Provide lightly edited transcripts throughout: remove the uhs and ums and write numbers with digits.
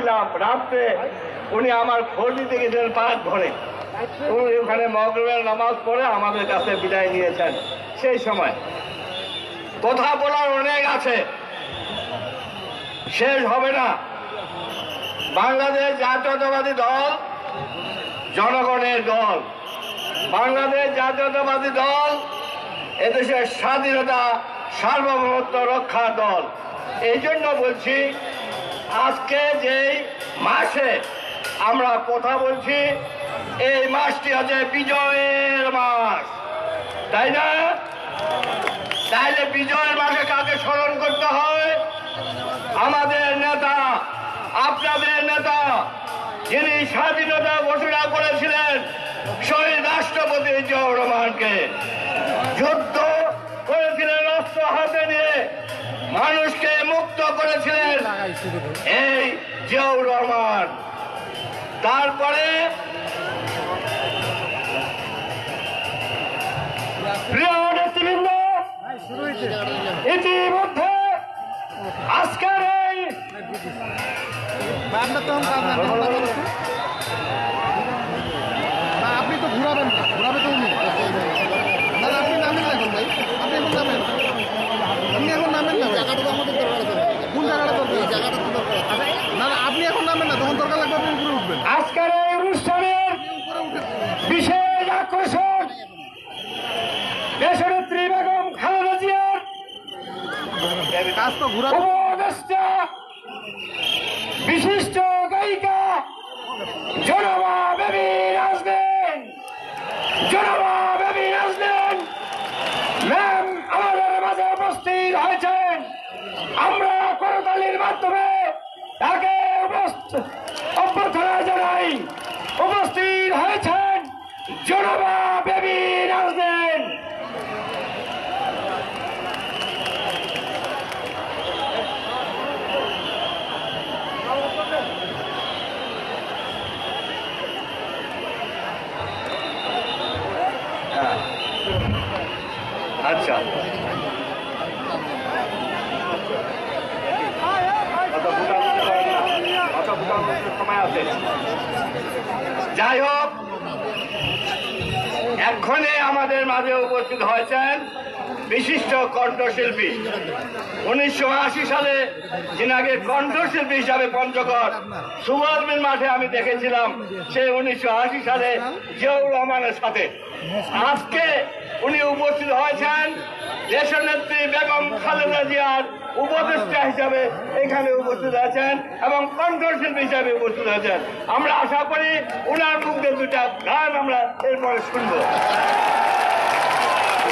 রাত্রে উনি আমার খোঁজ দিতে গেছেন পাঁচ ঘরে, উনি ওখানে মাগরিবের নামাজ পড়ে আমাদের কাছে বিদায় নিয়েছেন। সেই সময় কথা বলার অনেক আছে, শেষ হবে না। বাংলাদেশ জাতীয়তাবাদী দল জনগণের দল। বাংলাদেশ জাতীয়তাবাদী দল এদেশের স্বাধীনতা সার্বভৌমত্ব রক্ষার দল। এই জন্য বলছি, আজকে যেই মাসে আমরা কথা বলছি, এই মাসটি হচ্ছে বিজয়ের মাস, তাই না? তাইলে বিজয়ের মাসে কাকে স্মরণ করতে হয়? আমাদের নেতা, আপনাদের নেতা, যিনি স্বাধীনতা ঘোষণা করেছিলেন, শহীদ রাষ্ট্রপতি জিয়াউর রহমানকে। যুদ্ধ করেছিলেন অস্ত্র হাতে নিয়ে, মানুষকে মুক্ত করেছিলেন এই জিয়াউর রহমান। তারপরে প্রিয় নেতৃবৃন্দ, ইতিমধ্যে আজকের এই আপনি তো ঘুরাবেন না, ঘুরাবে তো উনি। আপনি নামেন না এখন ভাই, আপনি এখন নামেন, আপনি এখন নামেন না। জায়গাটা তো আমাদের দরকার আছে। কোন জায়গাটা দরকার? জায়গাটা তো দরকার আছে। না না, আপনি এখন নামেন না, তখন দরকার লাগবে আপনি উপরে উঠবেন। আজকের এই অনুষ্ঠানের বিশেষ আকর্ষণ দেশনেত্রী বেগম খালেদা জিয়ার কাজ তো ঘুরা উপদেষ্টা বিশিষ্ট গায়িকা জনবা বেবি নাজনীন। জনবা বেবি নাজনীন ম্যাম আমাদের মাঝে উপস্থিত হয়েছেন। আমরা করতালির মাধ্যমে তাকে অভ্যর্থনা জানাই। উপস্থিত হয়েছেন জনবা বেবি নাজনীন। আচ্ছা, সময় আছে। যাই হোক, এক্ষণে আমাদের মাঝে উপস্থিত হয়েছেন বিশিষ্ট কণ্ঠশিল্পী। 1980 সালে যিনাকে কণ্ঠশিল্পী হিসাবে পঞ্চগড় সুভাষ মিল মাঠে আমি দেখেছিলাম, সেই 1980 সালে জিয়াউর রহমানের সাথে। আজকে উনি উপস্থিত হয়েছেন দেশনেত্রী বেগম খালেদা জিয়ার উপদেষ্টা হিসাবে এখানে উপস্থিত আছেন এবং কণ্ঠশিল্পী হিসাবে উপস্থিত আছেন। আমরা আশা করি উনার মুখে দুটা গান আমরা এরপরে শুনবো।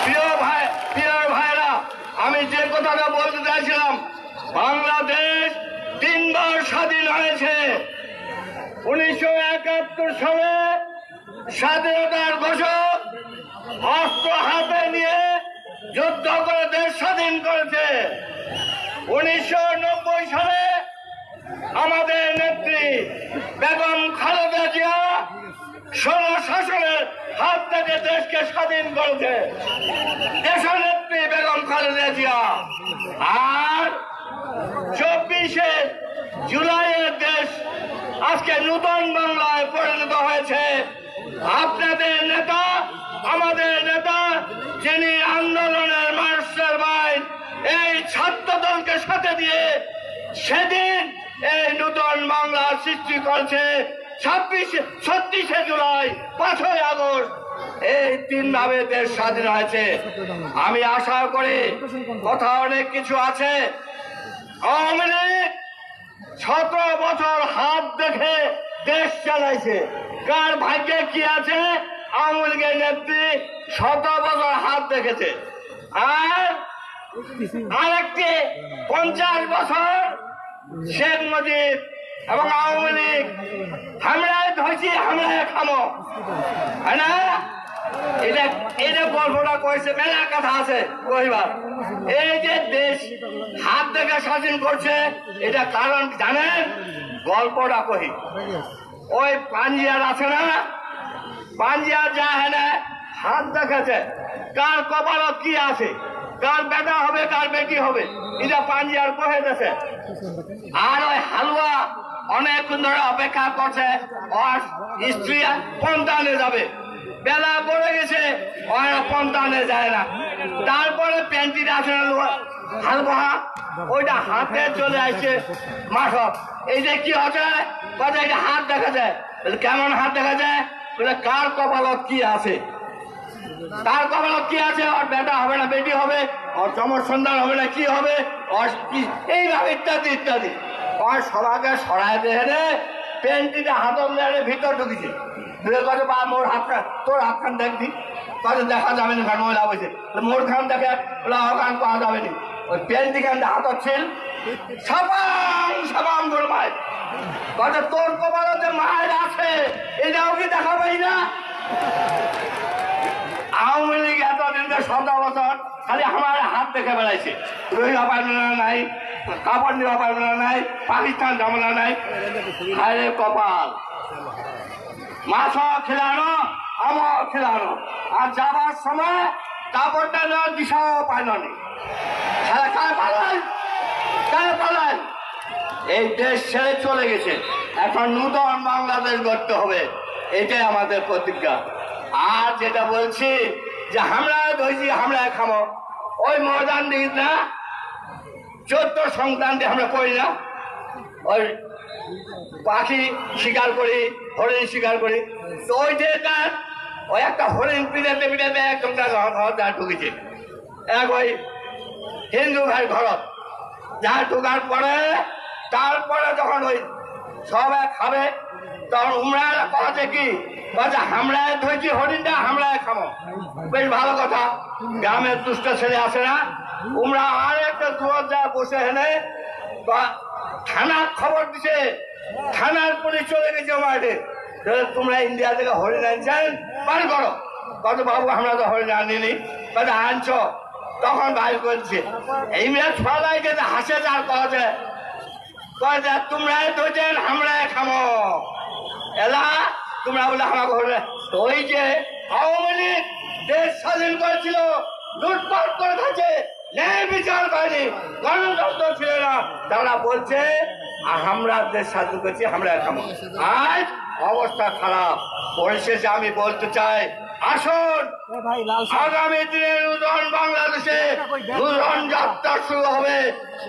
প্রিয় ভাইরা, আমি যে কথাটা বলতে চাইছিলাম, বাংলাদেশ 3 বার স্বাধীন হয়েছে। 1971 সালে স্বাধীনতার ঘোষক অস্ত্র হাতে নিয়ে যুদ্ধ করে দেশ স্বাধীন করেছে। 1990 সালে আমাদের নেত্রী বেগম খালেদা জিয়া স্বৈরশাসনের হাত থেকে দেশকে স্বাধীন করেছে দেশনেত্রী বেগম খালেদা জিয়া। আর 24শে জুলাইয়ের দেশ আজকে নূতন বাংলায় পরিণত হয়েছে। আপনাদের নেতা, আমাদের নেতা, যিনি আন্দোলনের মাস্টার মাইন্ড, এই ছাত্র দলকে সাথে দিয়ে সেদিন এই নূতন বাংলা সৃষ্টি করছে। 36শে জুলাই, 5ই আগস্ট, এই 3 ভাবে দেশ স্বাধীন হয়েছে। আমি আশা করি কথা অনেক কিছু আছে। আওয়ামী লীগ 17 বছর হাত দেখে দেশ চালাইছে। কার ভাগ্যে কি আছে? আওয়ামী লীগের নেত্রী 17 বছর হাত দেখেছে। আর আরেকটি 50 বছর শেখ মুজিব এবং আওয়ামী লীগ হামলায় ধরছি, হামলায় খামো, হ্যাঁ না? এটা গল্পটা কয়েছে, মেলা কথা আছে কইবার। এই যে দেশ হাত দেখে স্বাধীন করছে, এটা কারণ জানেন? গল্পটা কহি। ওই পাঞ্জিয়ার আছে না, পাঞ্জিয়ার যা হ্যাঁ হাত দেখেছে, কার কপালত কি আছে, কার বেটা হবে কার বেটি হবে, এটা পাঞ্জিয়ার কহে দেছে। আর ওই হালুয়া অনেকক্ষণ ধরে অপেক্ষা করছে ওর স্ত্রী পন্থানে যাবে, বেলা পড়ে গেছে ওরা পন্থানে যায় না। তারপরে প্যান্টিটা আসে হালকা ওইটা হাতে চলে আসছে মাসক। এই যে কি হচ্ছে কথা, এটা হাত দেখা যায়। কেমন হাত দেখা যায় বলে কার কপালত কি আছে, তার কপালত কি আছে, ওর বেটা হবে না বেটি হবে, ওর চমর সন্তান হবে না কি হবে, ওর কি এইভাবে ইত্যাদি ইত্যাদি। ওর সবাইকে সরাই দিয়ে পেন্টিটা হাতল দিয়ে ভিতর ঢুকেছে। কথা বা মোর হাতটা তোর হাতখান দেখবি, কাজে দেখা যাবে না, ঘর মহিলা বলছে মোর খান দেখে ওরা ওখান পাওয়া যাবে না। ওই পেন্টি খান হাতর ছিল সাবাং সাবাং করে মায়ের কথা, তোর কপালতে মায়ের আছে এটাও কি দেখাবেই না? আওয়ামী লীগ এতদিন 17 বছর খালি আমার হাত দেখে বেড়াইছে, রোহিঙ্গা পাইনা নাই, কাপড় নেওয়া পাইনা নাই, পাকিস্তান ঝামেলা নাই। হায় কপাল, মাছ খেলানো আমার খেলানো, আর যাবার সময় কাপড়টা নেওয়ার দিশাও পাইল নি। কার পালায় কার পালায়, এই দেশ ছেড়ে চলে গেছে। এখন নূতন বাংলাদেশ গড়তে হবে, এটাই আমাদের প্রতিজ্ঞা। আর যেটা বলছি যে আমরা ধরছি আমরা খামো, ওই ময়দান দিই না 14 সংক্রান্তি আমরা করি না, ওই পাখি শিকার করি, হরিণ শিকার করি। তো ওই যে ওই একটা হরিণ পিড়াতে পিড়াতে একদম ঘর ঢুকেছে এক ওই হিন্দু ভাই ঘরত, যা ঢুকার পরে তারপরে যখন ওই সব খাবে তখন উমরা কথা কি বলছে হামলায় ধরেছি হরিণটা হামলায় খামো। বেশ ভালো কথা, গ্রামের দুষ্ট ছেলে আসে না, উমরা আর একটা দুয়ার যা বসে হেনে থানার খবর দিছে, থানার পুলিশ চলে গেছে মাঠে, তোমরা ইন্ডিয়া থেকে হরিণ আনছেন বাড়ি করো। কত বাবু আমরা তো হরিণ আনিনি, কত আনছ, তখন ভাই করছে এই মেয়ে ছলাই গেছে হাসে যার কছে তোমরাই ধরছেন হামলায় খামো এলা তোমরা বলে আমাকে হলে। ওই যে আওয়ামী লীগ দেশ স্বাধীন করেছিল, লুটপাট করে থাকে, ন্যায় বিচার করেনি, গণতন্ত্র ছিল না, তারা বলছে আমরা দেশ স্বাধীন করছি আমরা খামো। আজ অবস্থা খারাপ। পরিশেষে আমি বলতে চাই, আসুন আগামী দিনের নূতন বাংলাদেশে নূতন যাত্রা শুরু হবে।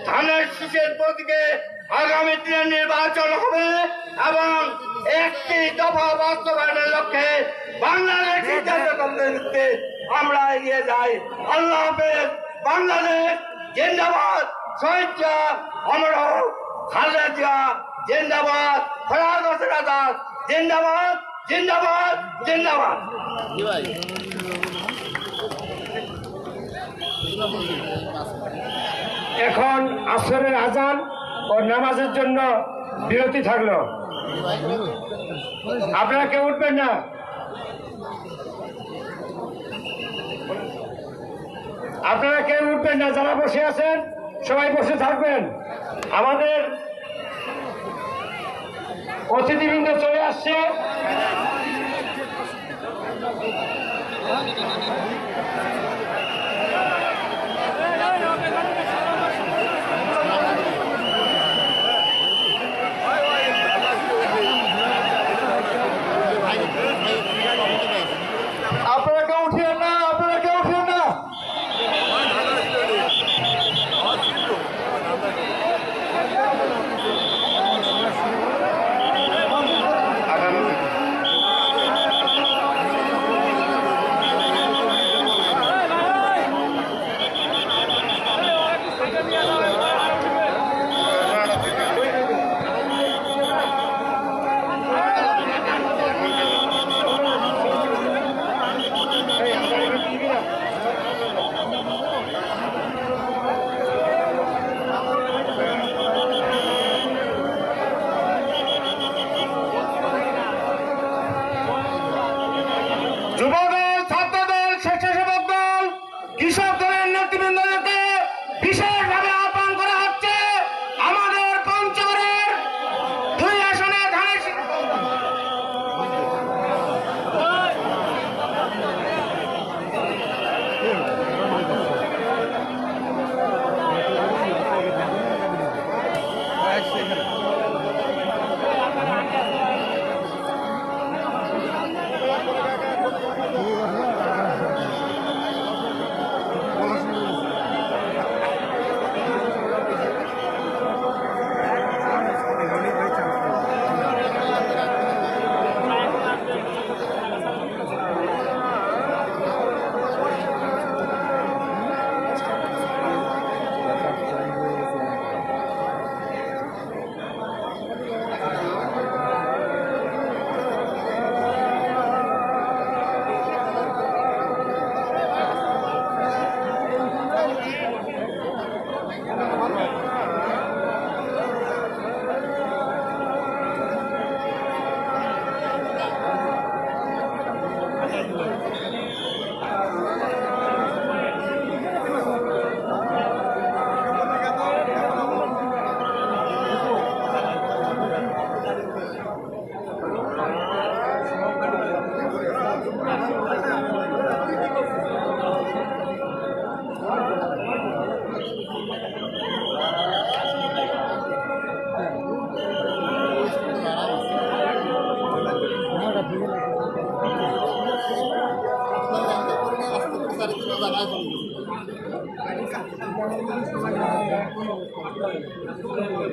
ধানের শীষের প্রতীকে আগামী দিনের নির্বাচন হবে এবং একটি দফা বাস্তবায়নের লক্ষ্যে বাংলাদেশের জাতীয়তাবাদে আমরা এগিয়ে যাই। আল্লাহ হাফেজ। বাংলাদেশ জিন্দাবাদ। শহীদ জিয়া অমর হোক। খালেদা জিয়া জিন্দাবাদ। ফরাদ হোসেন আজাদ জিন্দাবাদ জিন্দাবাদ জিন্দাবাদ। এখন আসরের আজান ও নামাজের জন্য বিরতি থাকলো। আপনারা কেউ উঠবেন না, আপনারা কেউ উঠবেন না, যারা বসে আছেন সবাই বসে থাকবেন। আমাদের অতিথিবৃন্দ চলে আসছে। আপনারা কেউ উঠিয়েন না, আপনারা কেউ উঠিয়েন না।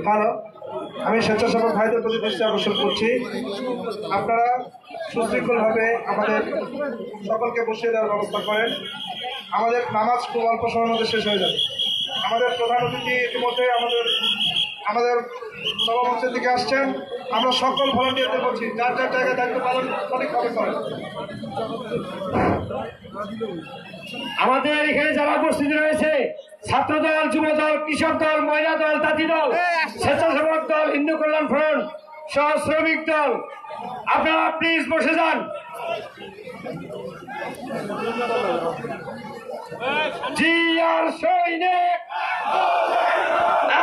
হ্যালো, আমি স্বেচ্ছাসেবক ভাইদের প্রতি দৃষ্টি আকর্ষণ করছি। আপনারা সুশৃঙ্খলভাবে আমাদের সকলকে বসিয়ে দেওয়ার ব্যবস্থা করেন। আমাদের নামাজ খুব অল্প সময়ের মধ্যে শেষ হয়ে যাবে। আমাদের প্রধান অতিথি ইতিমধ্যে আমাদের সভামঞ্চের দিকে আসছেন। আমরা সকল ভলান্টিয়ারদের বলছি, যার যার জায়গায় দায়িত্ব পালন সঠিকভাবে করেন। আমাদের এখানে যারা উপস্থিত রয়েছে, ছাত্র দল, যুব দল, কৃষক দল, মহিলা দল, জাতি দল, স্বেচ্ছাসেবক দল, হিন্দু কল্যাণ ফ্রন্ট সহ শ্রমিক দল, আপনারা প্লিজ বসে যান। জি আর সৈনিক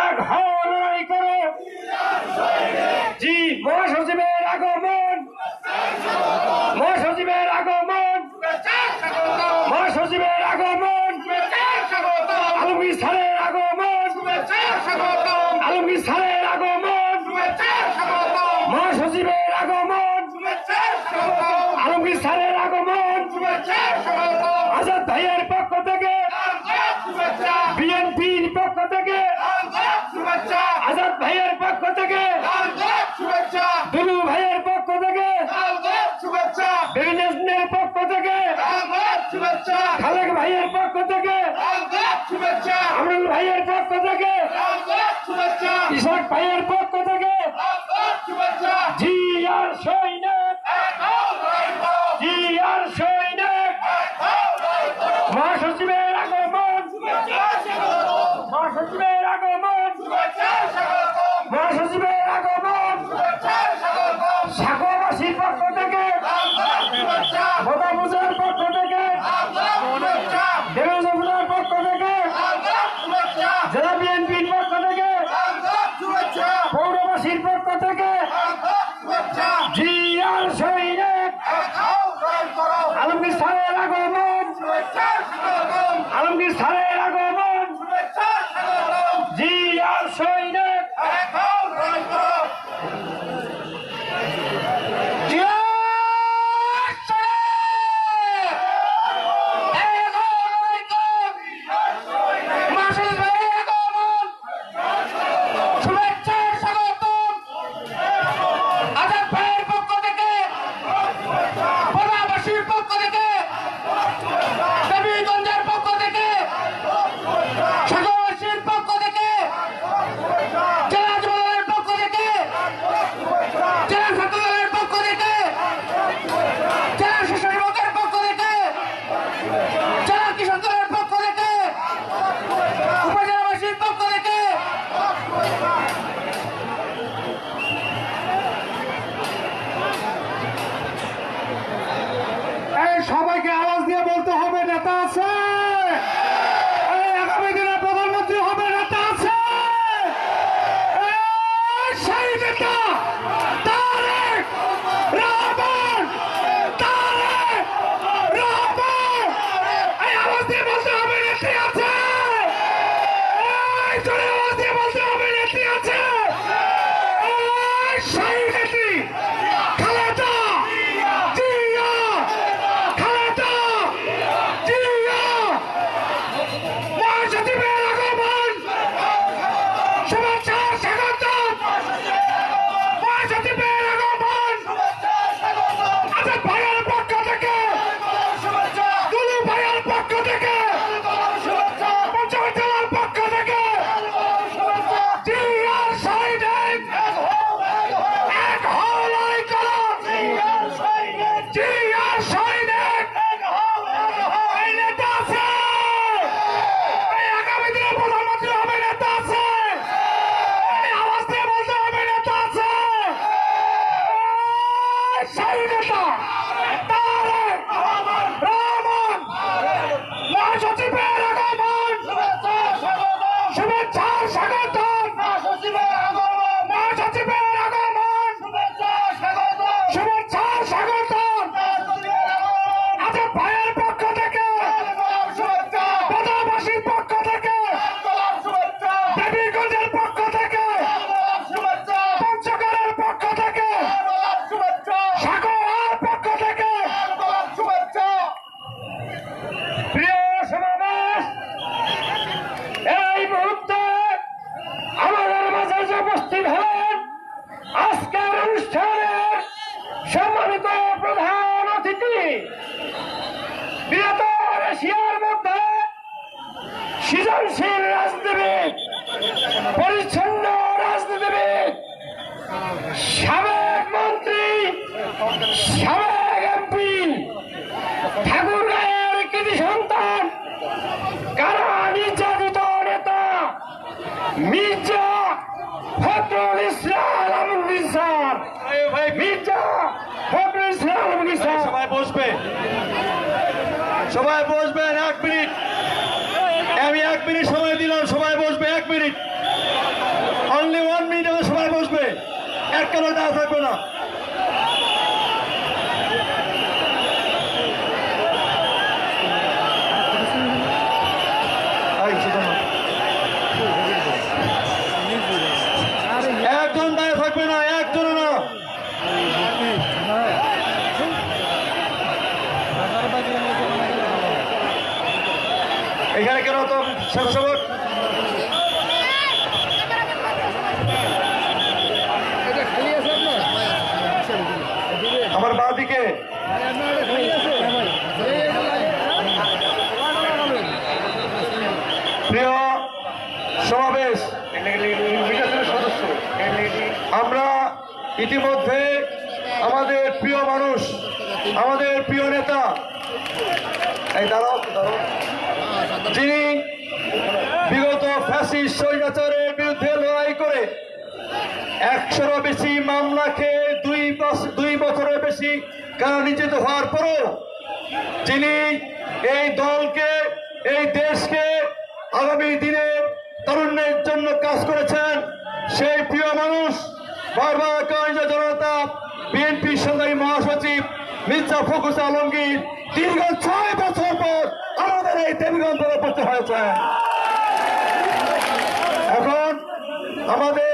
এক হও, লড়াই করো। জি মহাসচিবের আগমন, মহাসচিবের আগমন, মহাসচিবের আগমন, আলমগীর স্যারের আগমন, আলমগীর স্যারের আগমন, মহাসচিবের আগমন, আলমগীর স্যারের আগমন, আজাদ ভাইয়ের পক্ষ থেকে, বিএনপির পক্ষ থেকে, আজাদ ভাইয়ের পক্ষ থেকে, দুলু ভাইয়ের পক্ষ থেকে, বেবিনেসনের পক্ষ থেকে, খালেক ভাইয়ের পক্ষ থেকে, আমরুল ভাইয়ের পক্ষ থেকে, ইশাক ভাইয়ের পক্ষ থেকে, জি আর সৈনিক, জি আর সৈনিক, মহাসচিবের আগমন, মহাসচিবের আগমন, মহাসচিবের আগমন, সাগরবাসীর পক্ষ থেকে, বোদাবুজের পক্ষ থেকে, দেবজমুনার পক্ষ থেকে, জেলা বিএনপির পক্ষ থেকে, পৌরবাসীর পক্ষ থেকে, জি আর সৈনিক, আলমগীর স্যারের আগমন, আলমগীর স্যারের আগমন, জি আর সৈনিক, জি আর এশিয়ার মধ্যে সৃজনশীল রাজনীতিবিদ, পরিচ্ছন্ন রাজনীতিবিদ, সাবেক মন্ত্রী, সাবেক এমপি, ঠাকুরগাঁয়ের কৃতি সন্তান, কারা নির্যাতিত নেতা মির্জা ফখরুল ইসলাম আলমগীর স্যার, মির্জা ফখরুল ইসলাম আলমগীর স্যার। সবাই বসবে, সবাই বসবেন। 1 মিনিট, আমি 1 মিনিট সময় দিলাম, সবাই বসবে। 1 মিনিট, অনলি 1 মিনিট, সবাই বসবে, এক কেন দাঁড়া থাকবে না। একজন দাঁড়িয়ে থাকবে না, একজন না। এখানে কেন তো স্বেচ্ছাসেবক? এটা খালি আছে আপনার? আমার বাঁ দিকে খালি আছে? প্রিয় সমাবেশ, সদস্য, আমরা ইতিমধ্যে আমাদের প্রিয় মানুষ, আমাদের প্রিয় নেতা, এই দাঁড়াও, যিনি বিগত ফ্যাসিস্ট স্বৈরাচারের বিরুদ্ধে লড়াই করে 100-এরও বেশি মামলা খেয়ে 2 বছরের বেশি কারানির্যাতিত হওয়ার পরও যিনি এই দলকে, এই দেশকে আগামী দিনে তরুণের জন্য কাজ করেছেন, সেই প্রিয় মানুষ বারবার কাঞ্জা জনতা বিএনপির সংগ্রামী মহাসচিব মির্জা ফখরুল আলমগীর দীর্ঘ 6 বছর পর আমাদের এই দেবীগঞ্জ দলে পড়তে হয়েছে। এখন আমাদের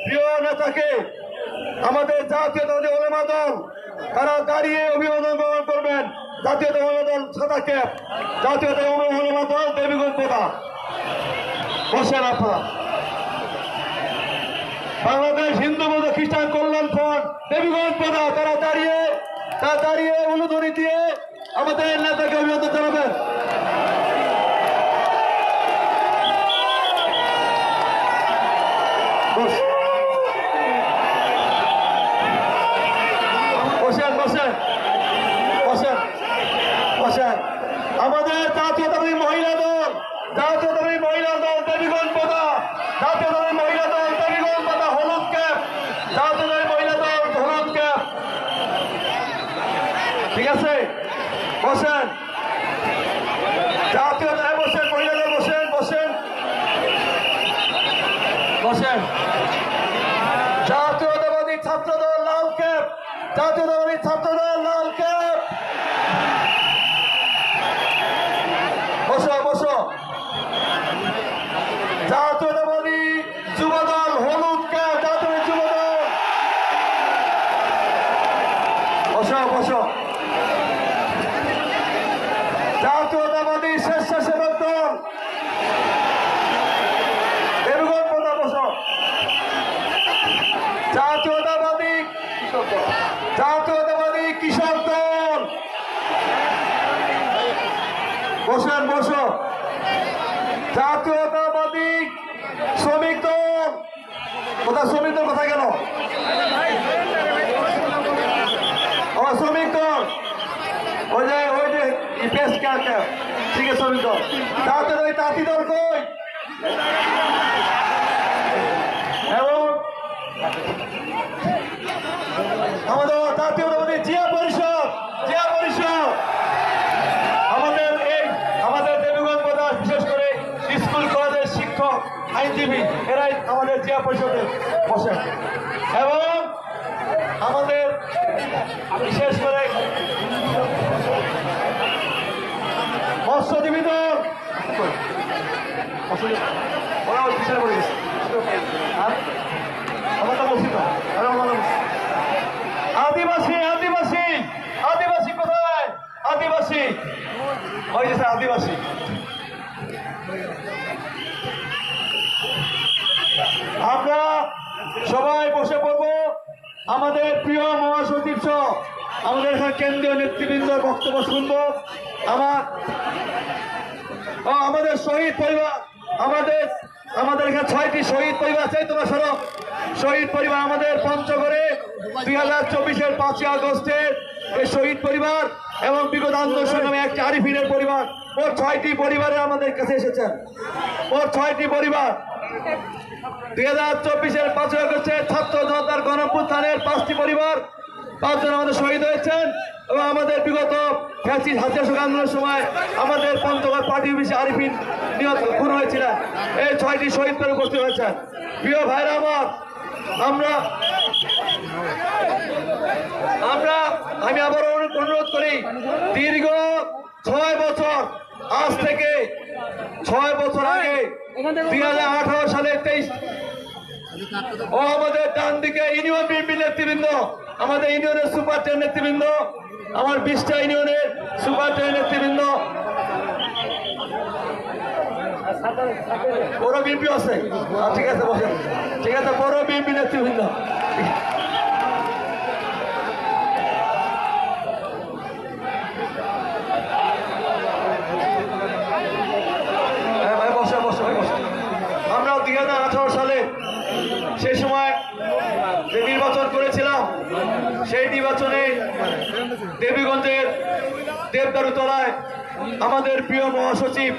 প্রিয় নেতাকে আমাদের জাতীয়তাবাদী ওলামা দল তারা দাঁড়িয়ে অভিবাদন গ্রহণ করবেন। জাতীয়তাবাদী ওলামা দল সাদা ক্যাপ, জাতীয়তাবাদী ওলামা দল দেবীগঞ্জ পদা, বসেন আপনারা। বাংলাদেশ হিন্দু বৌদ্ধ খ্রিস্টান কল্যাণ ফ্রন্ট দেবীগঞ্জ পদা, তারা দাঁড়িয়ে উলুধ্বনি দিয়ে আমাদের নেতাকে অভিবাদন জানাবেন। বসেন। আমাদের জাতীয়তাবাদী মহিলা দল, জাতীয়তাবাদী মহিলা দল দেবীগঞ্জ পদা, জাতীয়তাবাদী মহিলা দল দেবীগঞ্জ পদা, হলুদ ক্যাপ, জাতীয়তাবাদী মহিলা দল হলুদ ক্যাপ। ঠিক আছে, বসেন। জাতীয়তায় বসেন, মহিলা দল বসেন, বসেন। জাতীয়তাবাদী ছাত্র দল লাল ক্যাপ, জাতীয়তাবাদী ছাত্র দল লাল ক্যাপ। বসো। জাতীয়তাবাদী যুব দল হলুদ ক্যাপ, জাতীয় যুব দল বসো। জাতীয়তাবাদী স্বেচ্ছাসেবক দল দেবীগঞ্জ পদা, বসো। জাতীয়তাবাদী কৃষক দল বসো। জাতীয়তাবাদী শ্রমিক দল, শ্রমিক দল কোথায় গেল? শ্রমিক দল ওই যে পেস্ট ক্যাম্প, ঠিক আছে, শ্রমিক দল। জাতীয়তাবাদী তাঁতি দল কই? এবং আমাদের জাতীয়তাবাদী জিয়া পরিষদ, আমাদের দেবীগঞ্জ প্রদেশ, বিশেষ করে স্কুল কলেজের শিক্ষক, আইনজীবী, এরাই আমাদের জিয়া পরিষদে বসেন। এবং আমাদের বিশেষ করে মৎস্যজীবী দল, ওরাও পিছনে পড়ে গেছে। আদিবাসী কোথায়? আদিবাসী ওই যে আদিবাসী। আমরা সবাই বসে পড়বো। আমাদের প্রিয় মহাসচিব সহ আমাদের এখানে কেন্দ্রীয় নেতৃবৃন্দ বক্তব্য শুনবো। আমার ও আমাদের শহীদ পরিবার, আমাদের এখানে 6টি শহীদ পরিবার আছে। তোমার সরো শহীদ পরিবার আমাদের পঞ্চগড়ে 2024-এর 5ই আগস্টের এই শহীদ পরিবার এবং বিগত আন্দোলন সংগ্রামে একটি আরিফিনের পরিবার, মোট 6টি পরিবারে আমাদের কাছে এসেছেন। মোট 6টি পরিবার 2024-এর 5ই আগস্টের ছাত্র জনতার গণঅভ্যুত্থানের 5টি পরিবার, 5 জন আমাদের শহীদ হয়েছেন এবং আমাদের বিগত ফ্যাসিস্ট হাতিয়ার আন্দোলনের সময় আমাদের পঞ্চগড় পার্টি অফিসে আরিফিন নিহত খুন হয়েছিলেন। এই 6টি শহীদ করে উপস্থিত হয়েছেন। প্রিয় ভাইরা আমার, আমি আবার অনুরোধ করি, দীর্ঘ 6 বছর, আজ থেকে 6 বছর আগে 2018 সালে 23 ও আমাদের ডান দিকে ইউনিয়ন বিএনপি নেতৃবৃন্দ, আমাদের ইউনিয়নের সুপার টেন নেতৃবৃন্দ, আমার 20টা ইউনিয়নের সুপার টেন নেতৃবৃন্দ, বড় বিএনপি আছে, ঠিক আছে বসেন, ঠিক আছে, বড় বিএনপি নেতৃবৃন্দ, আমরা 2018 সালে সেই সময় যে নির্বাচন করেছিলাম, সেই নির্বাচনে দেবীগঞ্জের দেবদারুতলায় আমাদের প্রিয় মহাসচিব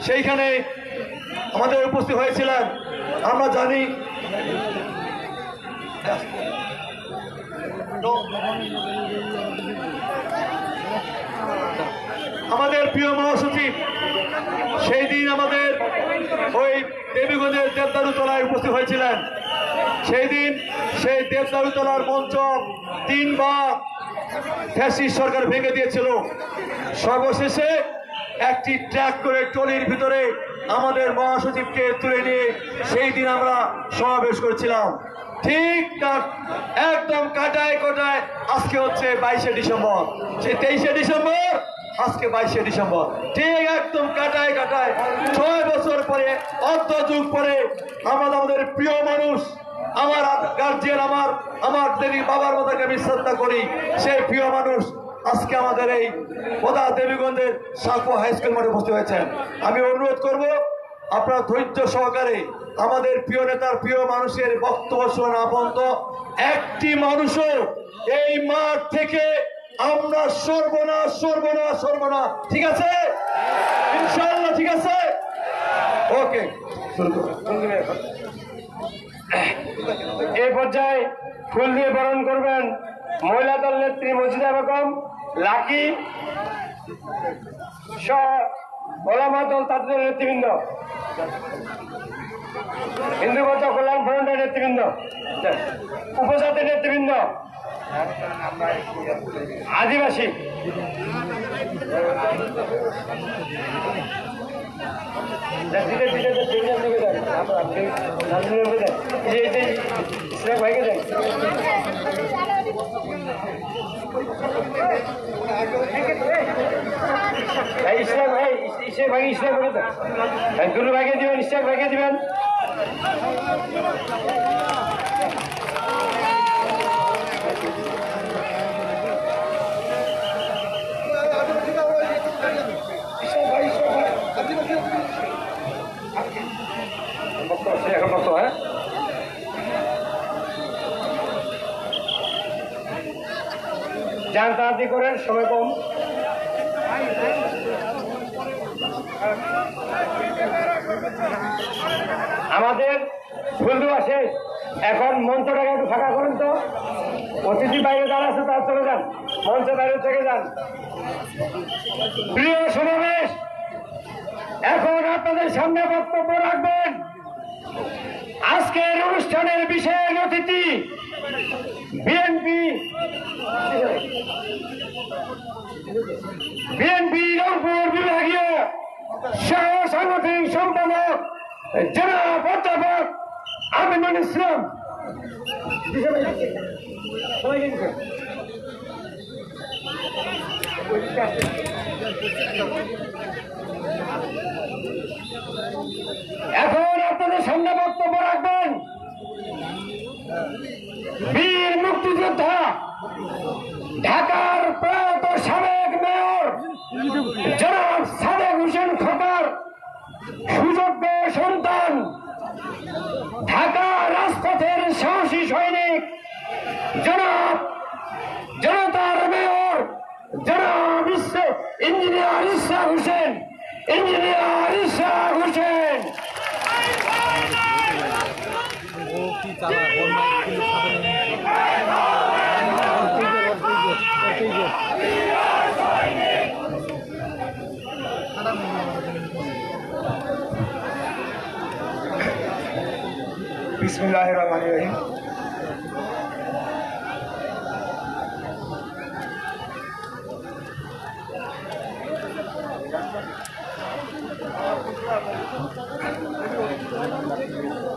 সেইখানে আমাদের উপস্থিত হয়েছিলেন। আমরা জানি আমাদের প্রিয় মহাসচিব সেই দিন আমাদের ওই দেবীগঞ্জের দেবদারুতলায় উপস্থিত হয়েছিলেন। সেই দিন সেই দেবদারুতলার মঞ্চ 3 বার ফ্যাসিস্ট সরকার ভেঙে দিয়েছিল। সর্বশেষে একটি ট্র্যাক করে ট্রলির ভিতরে আমাদের মহাসচিবকে তুলে নিয়ে সেই দিন আমরা সমাবেশ করেছিলাম। ঠিক একদম কাটায় কোটায় আজকে হচ্ছে 22শে ডিসেম্বর, সেই 23শে ডিসেম্বর, আজকে 22শে ডিসেম্বর, ঠিক একদম কাটায় কাটায় 6 বছর পরে, অর্ধযুগ পরে আমাদের প্রিয় মানুষ, আমার গার্জিয়ান, আমার দেবী বাবার মতাকে আমি শ্রদ্ধা করি, সেই প্রিয় মানুষ আজকে আমাদের এই বোদা দেবীগঞ্জের সাঁকো হাই স্কুল মাঠে উপস্থিত হয়েছেন। আমি অনুরোধ করব আপনারা ধৈর্য সহকারে আমাদের প্রিয় নেতার প্রিয় মানুষের বক্তব্য শোনা পর্যন্ত একটি মানুষও এই মাঠ থেকে আমরা সরব না, ঠিক আছে? ইনশাআল্লাহ, ঠিক আছে? ওকে, এই পর্যায়ে ফুল দিয়ে বরণ করবেন মহিলা দল নেত্রী মজিদা বেগম, লাকি সহ ওলামা দল তাদের নেতৃবৃন্দ, হিন্দু বৌদ্ধ কল্যাণ ফ্রন্টের নেতৃবৃন্দ, উপজাতির নেতৃবৃন্দ, আদিবাসী, ভাইকে দেন ইসলাম ভাই, ইসলাম ভাই, ইসলাম করে দেন, দুলু ভাইকে দিবেন, ইসলাম ভাইকে দিবেন। এখন বক্তব্য, হ্যাঁ, যান তাড়াতাড়ি করেন, সময় কম। আমাদের ফুল দেওয়া শেষ, এখন মঞ্চটাকে একটু ফাঁকা করেন তো, অতিথি বাইরে যারা আছে তারা চলে যান, মঞ্চ বাইরে থেকে যান। প্রিয় সমাবেশ, এখন আপনাদের সামনে বক্তব্য রাখবেন আজকের অনুষ্ঠানের বিশেষ অতিথি বিএনপি রংপুর বিভাগীয় সহ সাংগঠনিক সম্পাদক জনাব অধ্যাপক আমিনুল ইসলাম। এখন আপনাদের সামনে বক্তব্য রাখবেন বীর মুক্তিযোদ্ধা, ঢাকার প্রয়াত সাবেক মেয়র জনাব সাদেক হোসেন খোকা। সুযোগ্য সন্তান, ঢাকা রাজপথের সাহসী সৈনিক জনতার মেয়র জনাব ইঞ্জিনিয়ার ইশরাক হোসেন। বিসমিল্লাহির রহমানির রহিম।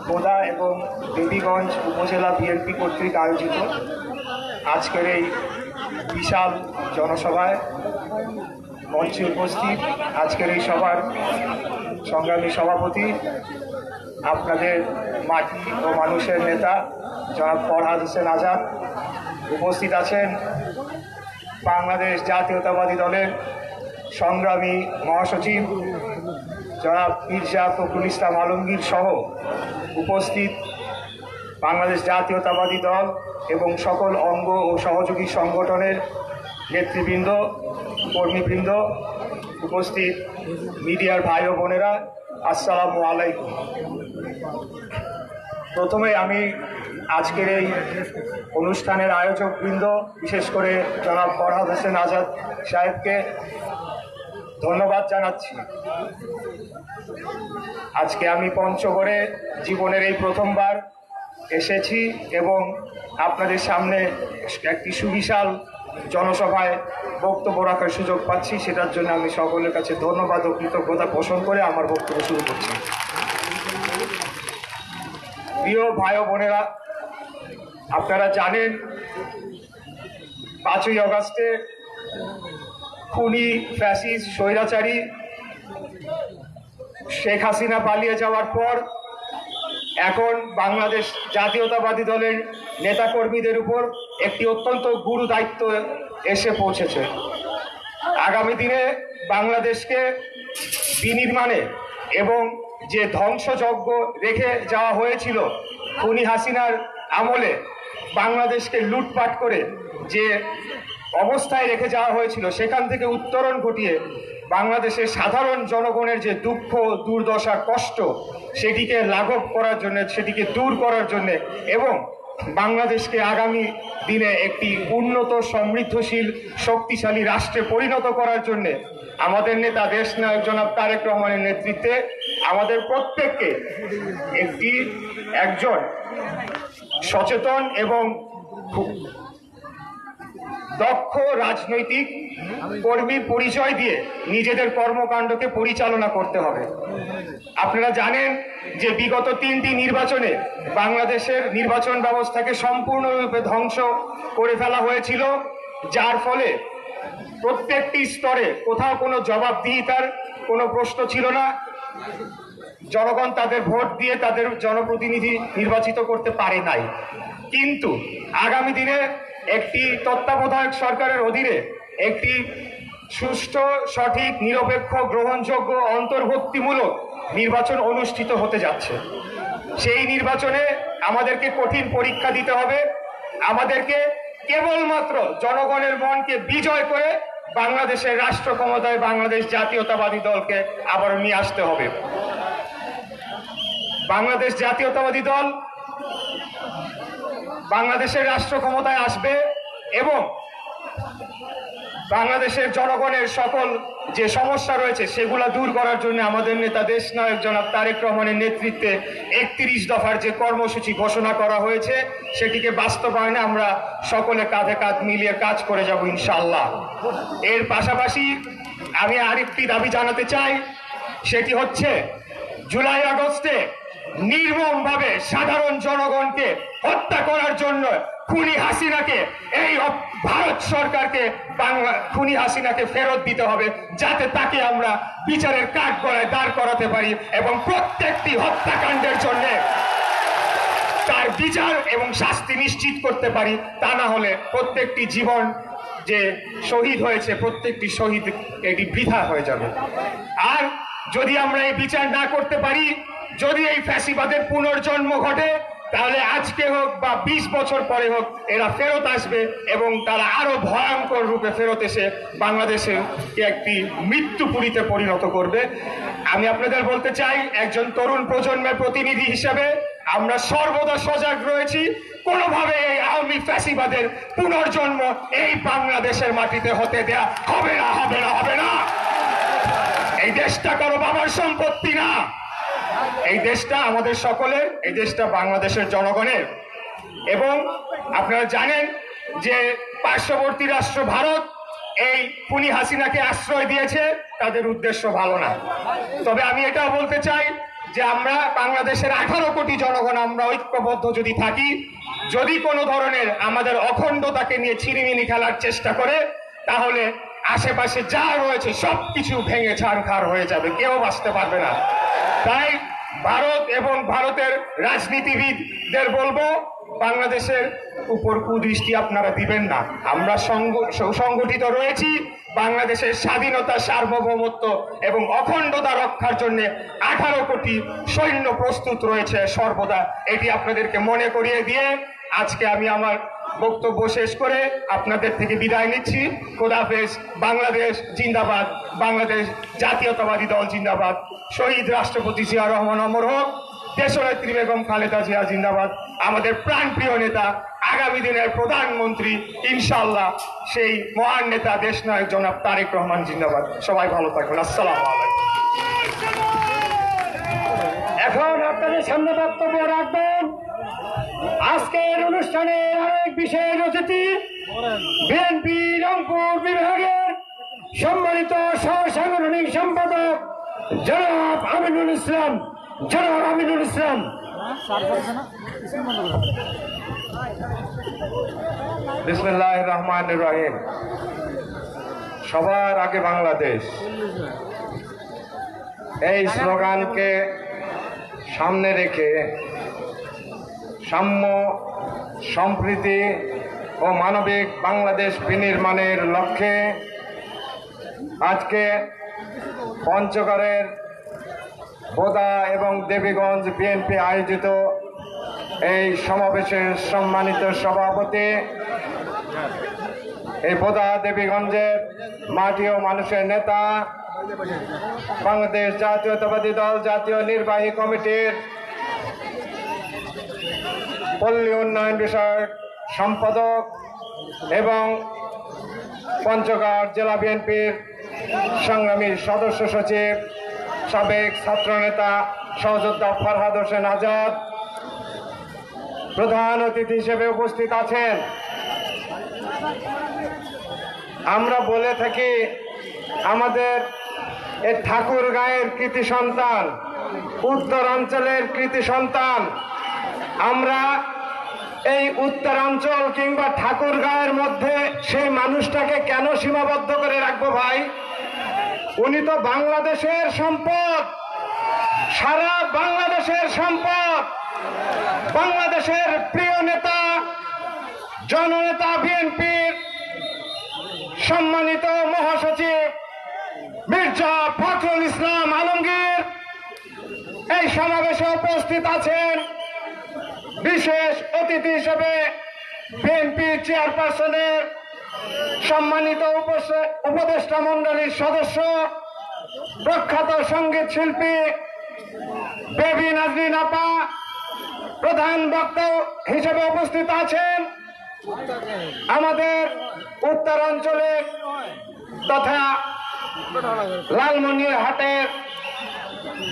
বোদা এবং দেবীগঞ্জ উপজেলা বিএনপি কর্তৃক আয়োজিত আজকের এই বিশাল জনসভায় মঞ্চে উপস্থিত আজকের এই সভার সংগ্রামী সভাপতি, আপনাদের মাটি ও মানুষের নেতা জনাব ফরহাদ হোসেন আজাদ, উপস্থিত আছেন বাংলাদেশ জাতীয়তাবাদী দলের সংগ্রামী মহাসচিব জনাব মির্জা ফখরুল ইসলাম আলমগীর সহ উপস্থিত বাংলাদেশ জাতীয়তাবাদী দল এবং সকল অঙ্গ ও সহযোগী সংগঠনের নেতৃবৃন্দ, কর্মীবৃন্দ, উপস্থিত মিডিয়ার ভাই ও বোনেরা, আসসালামু আলাইকুম। প্রথমে আমি আজকের এই অনুষ্ঠানের আয়োজকবৃন্দ, বিশেষ করে জনাব ফরহাদ হোসেন আজাদ সাহেবকে ধন্যবাদ জানাচ্ছি। আজকে আমি পঞ্চগড়ে জীবনের এই প্রথমবার এসেছি এবং আপনাদের সামনে একটি সুবিশাল জনসভায় বক্তব্য রাখার সুযোগ পাচ্ছি, সেটার জন্য আমি সকলের কাছে ধন্যবাদ ও কৃতজ্ঞতা পোষণ করে আমার বক্তব্য শুরু করছি। প্রিয় ভাই ও বোনেরা, আপনারা জানেন 5ই আগস্টে খুনি ফ্যাসিস্ট স্বৈরাচারী শেখ হাসিনা পালিয়ে যাওয়ার পর এখন বাংলাদেশ জাতীয়তাবাদী দলের নেতাকর্মীদের উপর একটি অত্যন্ত গুরু দায়িত্ব এসে পৌঁছেছে। আগামী দিনে বাংলাদেশকে বিনির্মাণে এবং যে ধ্বংসযজ্ঞ রেখে যাওয়া হয়েছিল খুনি হাসিনার আমলে, বাংলাদেশকে লুটপাট করে যে অবস্থায় রেখে যাওয়া হয়েছিল সেখান থেকে উত্তরণ ঘটিয়ে বাংলাদেশের সাধারণ জনগণের যে দুঃখ, দুর্দশা, কষ্ট, সেটিকে লাঘব করার জন্য, সেটিকে দূর করার জন্য এবং বাংলাদেশকে আগামী দিনে একটি উন্নত, সমৃদ্ধশীল, শক্তিশালী রাষ্ট্রে পরিণত করার জন্য আমাদের নেতা দেশনায়ক জনাব তারেক রহমানের নেতৃত্বে আমাদের প্রত্যেককে একজন সচেতন এবং দক্ষ রাজনৈতিক কর্মীর পরিচয় দিয়ে নিজেদের কর্মকাণ্ডকে পরিচালনা করতে হবে। আপনারা জানেন যে বিগত 3টি নির্বাচনে বাংলাদেশের নির্বাচন ব্যবস্থাকে সম্পূর্ণরূপে ধ্বংস করে ফেলা হয়েছিল, যার ফলে প্রত্যেকটি স্তরে কোথাও কোনো জবাবদিহিতার কোনো প্রশ্ন ছিল না। জনগণ তাদের ভোট দিয়ে তাদের জনপ্রতিনিধি নির্বাচিত করতে পারে নাই। কিন্তু আগামী দিনে একটি তত্ত্বাবধায়ক সরকারের অধীনে একটি সুষ্ঠু, সঠিক, নিরপেক্ষ, গ্রহণযোগ্য, অন্তর্ভুক্তিমূলক নির্বাচন অনুষ্ঠিত হতে যাচ্ছে। সেই নির্বাচনে আমাদেরকে কঠিন পরীক্ষা দিতে হবে। আমাদেরকে কেবলমাত্র জনগণের মনকে বিজয় করে বাংলাদেশের রাষ্ট্র ক্ষমতায় বাংলাদেশ জাতীয়তাবাদী দলকে আবারও নিয়ে আসতে হবে। বাংলাদেশ জাতীয়তাবাদী দল বাংলাদেশের রাষ্ট্র ক্ষমতায় আসবে এবং বাংলাদেশের জনগণের সকল যে সমস্যা রয়েছে সেগুলো দূর করার জন্য আমাদের নেতা দেশনায়ক জনাব তারেক রহমানের নেতৃত্বে 31 দফার যে কর্মসূচি ঘোষণা করা হয়েছে সেটিকে বাস্তবায়নে আমরা সকলে কাঁধে কাঁধ মিলিয়ে কাজ করে যাব ইনশাআল্লাহ। এর পাশাপাশি আমি আরেকটি দাবি জানাতে চাই, সেটি হচ্ছে জুলাই আগস্টে নির্মমভাবে সাধারণ জনগণকে হত্যা করার জন্য খুনি হাসিনাকে, এই ভারত সরকারকে খুনি হাসিনাকে ফেরত দিতে হবে, যাতে তাকে আমরা বিচারের কাঠগড়ায় দাঁড় করাতে পারি এবং প্রত্যেকটি হত্যাকাণ্ডের জন্য তার বিচার এবং শাস্তি নিশ্চিত করতে পারি। তা না হলে প্রত্যেকটি জীবন যে শহীদ হয়েছে, প্রত্যেকটি শহীদ এটি বৃথা হয়ে যাবে। আর যদি আমরা এই বিচার না করতে পারি, যদি এই ফ্যাসিবাদের পুনর্জন্ম ঘটে, তাহলে আজকে হোক বা 20 বছর পরে হোক এরা ফেরত আসবে এবং তারা আরো ভয়ঙ্কর রূপে ফেরত এসে বাংলাদেশে একটি মৃত্যুপুরীতে পরিণত করবে। আমি আপনাদের বলতে চাই, একজন তরুণ প্রজন্মের প্রতিনিধি হিসেবে আমরা সর্বদা সজাগ রয়েছি। কোনোভাবে এই আওয়ামী ফ্যাসিবাদের পুনর্জন্ম এই বাংলাদেশের মাটিতে হতে দেয়া হবে না, হবে না, হবে না। এই দেশটা কারো বাবার সম্পত্তি না, এই দেশটা আমাদের সকলের, এই দেশটা বাংলাদেশের জনগণের। এবং আপনারা জানেন যে পার্শ্ববর্তী রাষ্ট্র ভারত এই খুনি হাসিনাকে আশ্রয় দিয়েছে, তাদের উদ্দেশ্য ভালো না। তবে আমি এটাও বলতে চাই যে আমরা বাংলাদেশের 18 কোটি জনগণ আমরা ঐক্যবদ্ধ যদি থাকি, যদি কোনো ধরনের আমাদের অখণ্ডতাকে নিয়ে ছিনিমিনি খেলার চেষ্টা করে, তাহলে আশেপাশে যা রয়েছে সবকিছু ভেঙে ছাড়খাড় হয়ে যাবে, কেউ বাঁচতে পারবে না। তাই ভারত এবং ভারতের রাজনীতিবিদদের বলবো, বাংলাদেশের উপর কুদৃষ্টি আপনারা দিবেন না। আমরা সংগঠিত রয়েছি বাংলাদেশের স্বাধীনতা, সার্বভৌমত্ব এবং অখণ্ডতা রক্ষার জন্য। 18 কোটি সৈন্য প্রস্তুত রয়েছে সর্বদা, এটি আপনাদেরকে মনে করিয়ে দিয়ে আজকে আমি আমার বক্তব্য শেষ করে আপনাদের থেকে বিদায় নিচ্ছি। খোদাফেজ। বাংলাদেশ জিন্দাবাদ, বাংলাদেশ জাতীয়তাবাদী দল জিন্দাবাদ, শহীদ রাষ্ট্রপতি জিয়া রহমান অমর হোক, দেশনেত্রী বেগম খালেদা জিয়া জিন্দাবাদ, আমাদের প্রাণপ্রিয় নেতা, আগামী দিনের প্রধানমন্ত্রী ইনশাআল্লাহ সেই মহান নেতা দেশনায়ক জনাব তারেক রহমান জিন্দাবাদ। সবাই ভালো থাকবেন। আসসালামু আলাইকুম। এখন আপনাদের সামনে বক্তব্য রাখবেন আজকের অনুষ্ঠানের আরেক বিশেষ অতিথি, বিএনপি রংপুর বিভাগের সম্মানিত সহসাংগঠনিক সম্পাদক জনাব আমিনুল ইসলাম। জনাব আমিনুল ইসলাম। বিসমিল্লাহির রহমানির রহিম। সবার আগে বাংলাদেশ, এই স্লোগানকে সামনে রেখে সাম্য, সম্প্রীতি ও মানবিক বাংলাদেশ বিনির্মাণের লক্ষ্যে আজকে পঞ্চগড়ের বোদা এবং দেবীগঞ্জ বিএনপি আয়োজিত এই সমাবেশের সম্মানিত সভাপতি, এই বোদা দেবীগঞ্জের মাটি ও মানুষের নেতা, বাংলাদেশ জাতীয়তাবাদী দল জাতীয় নির্বাহী কমিটির পল্লী উন্নয়ন বিষয়ক সম্পাদক এবং পঞ্চগড় জেলা বিএনপির সংগ্রামী সদস্য সচিব, সাবেক ছাত্রনেতা সহযোদ্ধা ফরহাদ হোসেন আজাদ, প্রধান অতিথি হিসেবে উপস্থিত আছেন। আমরা বলে থাকি আমাদের এই ঠাকুরগাঁয়ের কৃতি সন্তান, উত্তরাঞ্চলের কৃতি সন্তান। আমরা এই উত্তরাঞ্চল কিংবা ঠাকুরগাঁয়ের মধ্যে সেই মানুষটাকে কেন সীমাবদ্ধ করে রাখবো ভাই? উনি তো বাংলাদেশের সম্পদ, সারা বাংলাদেশের সম্পদ। বাংলাদেশের প্রিয় নেতা, জননেতা, বিএনপির সম্মানিত মহাসচিব মির্জা ফখরুল ইসলাম আলমগীর এই সমাবেশে উপস্থিত আছেন। বিশেষ অতিথি হিসেবে বিএনপি চেয়ারপারসনের সম্মানিত উপদেষ্টা মন্ডলীর সদস্য, প্রখ্যাত সঙ্গীত শিল্পী বেবি নাজরিন আপা প্রধান বক্তা হিসেবে উপস্থিত আছেন। আমাদের উত্তরাঞ্চলের তথা লালমনিরহাটের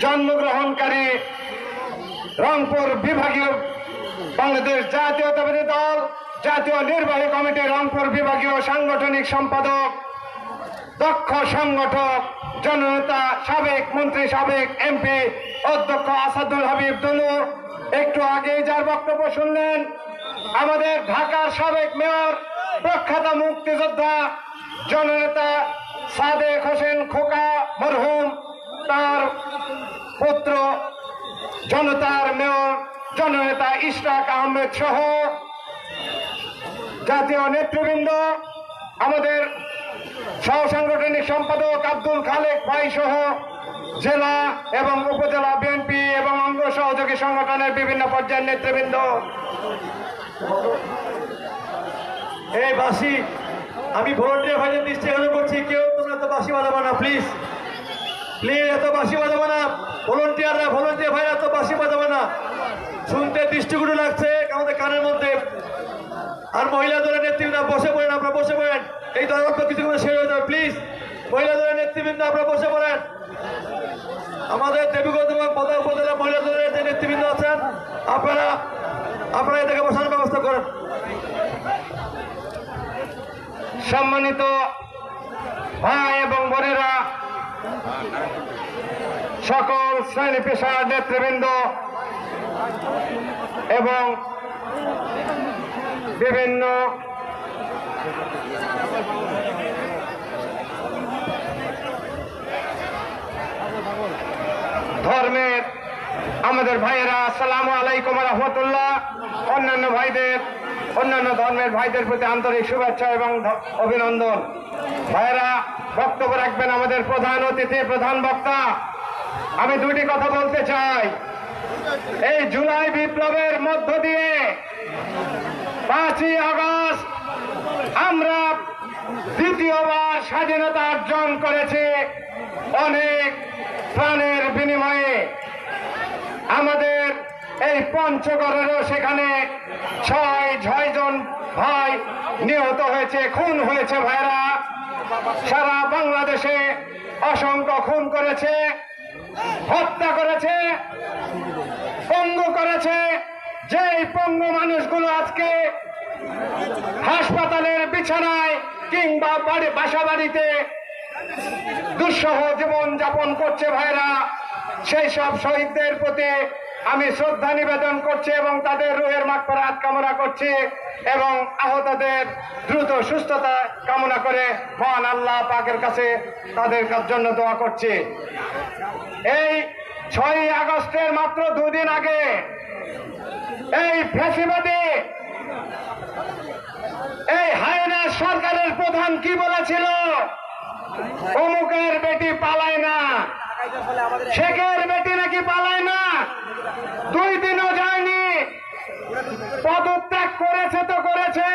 জন্মগ্রহণকারী রংপুর বিভাগীয় বাংলাদেশ জাতীয়তাবাদী দল জাতীয় নির্বাহী কমিটি রংপুর বিভাগীয় সাংগঠনিক সম্পাদক, দক্ষ সংগঠক, জননেতা, সাবেক মন্ত্রী, সাবেক এমপি অধ্যক্ষ আসাদুল হাবিব দুলু, একটু আগে যার বক্তব্য শুনলেন, আমাদের ঢাকার সাবেক মেয়র, প্রখ্যাত মুক্তিযোদ্ধা, জননেতা সাদেক হোসেন খোকা মরহুম, তার পুত্র জনতার মেয়র জননেতা ইশরাক আহমেদ সহ জাতীয় নেতৃবৃন্দ, আমাদের সহসাংগঠনিক সম্পাদক আব্দুল খালেক ভাই সহ জেলা এবং উপজেলা বিএনপি এবং অঙ্গ সহযোগী সংগঠনের বিভিন্ন পর্যায়ের নেতৃবৃন্দ, এই বাসি আমি ভলান্টিয়ার ভাইদের দৃষ্টি আকর্ষণ করছি, কেউ তোমরা এত বাসি বাজাবো না প্লিজ, প্লিজ এত বাসি বাজাবো না, ভলান্টিয়ার ভাইরা এত বাসি বাজাবো না, শুনতে দৃষ্টিগুলো লাগছে আমাদের কানের মধ্যে। আর মহিলা দলের নেতৃবৃন্দ বসে পড়েন, আপনারা বসে পড়েন, এই দলগত কিছু শেষ হয়ে যাবে প্লিজ। মহিলা দলের নেতৃবৃন্দ আপনারা বসে পড়েন, আমাদের দেবীগঞ্জ এবং পদা উপজেলা মহিলা দলের যে নেতৃবৃন্দ আছেন আপনারা এদেরকে বসানোর ব্যবস্থা করেন। সম্মানিত ভাই এবং বোনেরা, সকল শ্রেণী পেশার নেতৃবৃন্দ এবং বিভিন্ন ধর্মের আমাদের ভাইয়েরা, আসসালামু আলাইকুম রহমতুল্লাহ। অন্যান্য ধর্মের ভাইদের প্রতি আন্তরিক শুভেচ্ছা এবং অভিনন্দন। ভাইয়েরা, বক্তব্য রাখবেন আমাদের প্রধান অতিথি, প্রধান বক্তা। আমি দুটি কথা বলতে চাই। এই জুলাই বিপ্লবের মধ্য দিয়ে 5ই আগস্ট আমরা দ্বিতীয়বার স্বাধীনতা অর্জন করেছি অনেক প্রাণের বিনিময়ে। আমাদের এই পঞ্চগড়েরও সেখানে 6 জন ভাই নিহত হয়েছে, খুন হয়েছে। ভাইরা, সারা বাংলাদেশে অসংখ্য খুন করেছে, হত্যা করেছে, পঙ্গু করেছে। যেই পঙ্গু মানুষগুলো আজকে হাসপাতালের বিছানায় কিংবা বাসা বাড়িতে দুঃসহ জীবন যাপন করছে, ভাইরা, সেই সব শহীদদের প্রতি আমি শ্রদ্ধা নিবেদন করছি এবং তাদের রুহের মাগফিরাত কামনা করছি এবং আহতদের দ্রুত সুস্থতা কামনা করে মহান আল্লাহ পাকের কাছে তাদের জন্য দোয়া করছি। এই 6ই আগস্টের মাত্র 2 দিন আগে এই ফ্যাসিবাদী এই হায়না সরকারের প্রধান কি বলেছিল? অমুকের বেটি পালায় না, শেখের বেটি নাকি পালায় না। 2 দিনও যায়নি, পদত্যাগ করেছে তো করেছে।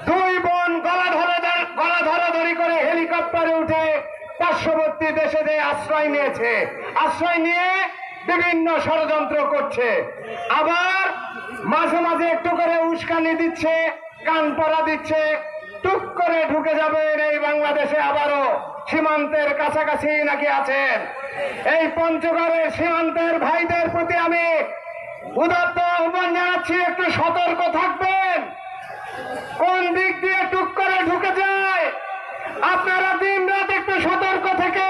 2 বোন গলা ধরাধরি করে হেলিকপ্টারে উঠে পার্শ্ববর্তী দেশে আশ্রয় নিয়েছে, আশ্রয় নিয়ে বিভিন্ন ষড়যন্ত্র করছে। আবার মাঝে মাঝে একটু করে উস্কানি দিচ্ছে, কান পরা দিচ্ছে। টুক করে ঢুকে যাবেন এই বাংলাদেশে, আবারও সীমান্তের কাছাকাছি নাকি আছেন। এই পঞ্চগড়ের সীমান্তের ভাইদের প্রতি আমি উদাত্ত আহ্বান জানাচ্ছি, একটু সতর্ক থাকবেন। কোন দিক দিয়ে টুক করে ঢুকে যায়, আপনারা দিন রাত একটু সতর্ক থেকে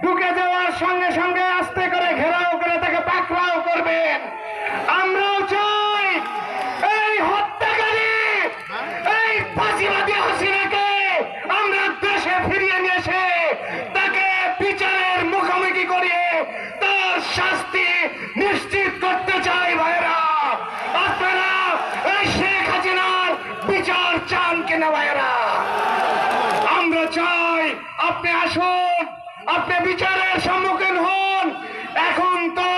ঢুকে যাওয়ার সঙ্গে সঙ্গে আস্তে করে ঘেরাও করে তাকে পাকড়াও করবেন। আমরাও চাই এই হত্যাকারী, এই ফাঁসিবাদী হাসিনাকে আমরা দেশে ফিরিয়ে নিয়ে এসে তাকে বিচারের মুখোমুখি করিয়ে তার শাস্তি নিশ্চিত করতে চাই। ভাইয়েরা, আপনারা এই শেখ হাসিনার বিচার চান কিনা? ভাইয়েরা, আমরা চাই আপনি আসুন, আপনি বিচারের সম্মুখীন হন। এখন তো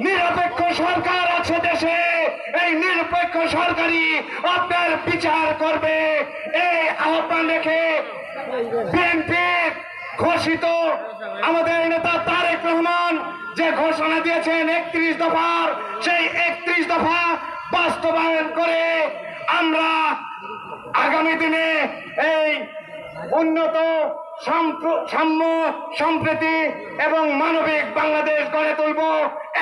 নিরপেক্ষ সরকার আছে দেশে, এই নিরপেক্ষ সরকারই আপনার বিচার করবে। এই আহ্বান রেখে বিএনপি ঘোষিত আমাদের নেতা তারেক রহমান যে ঘোষণা দিয়েছেন 31 দফার, সেই 31 দফা বাস্তবায়ন করে আমরা আগামী দিনে এই উন্নত সাম্য, সম্প্রীতি এবং মানবিক বাংলাদেশ গড়ে তুলব,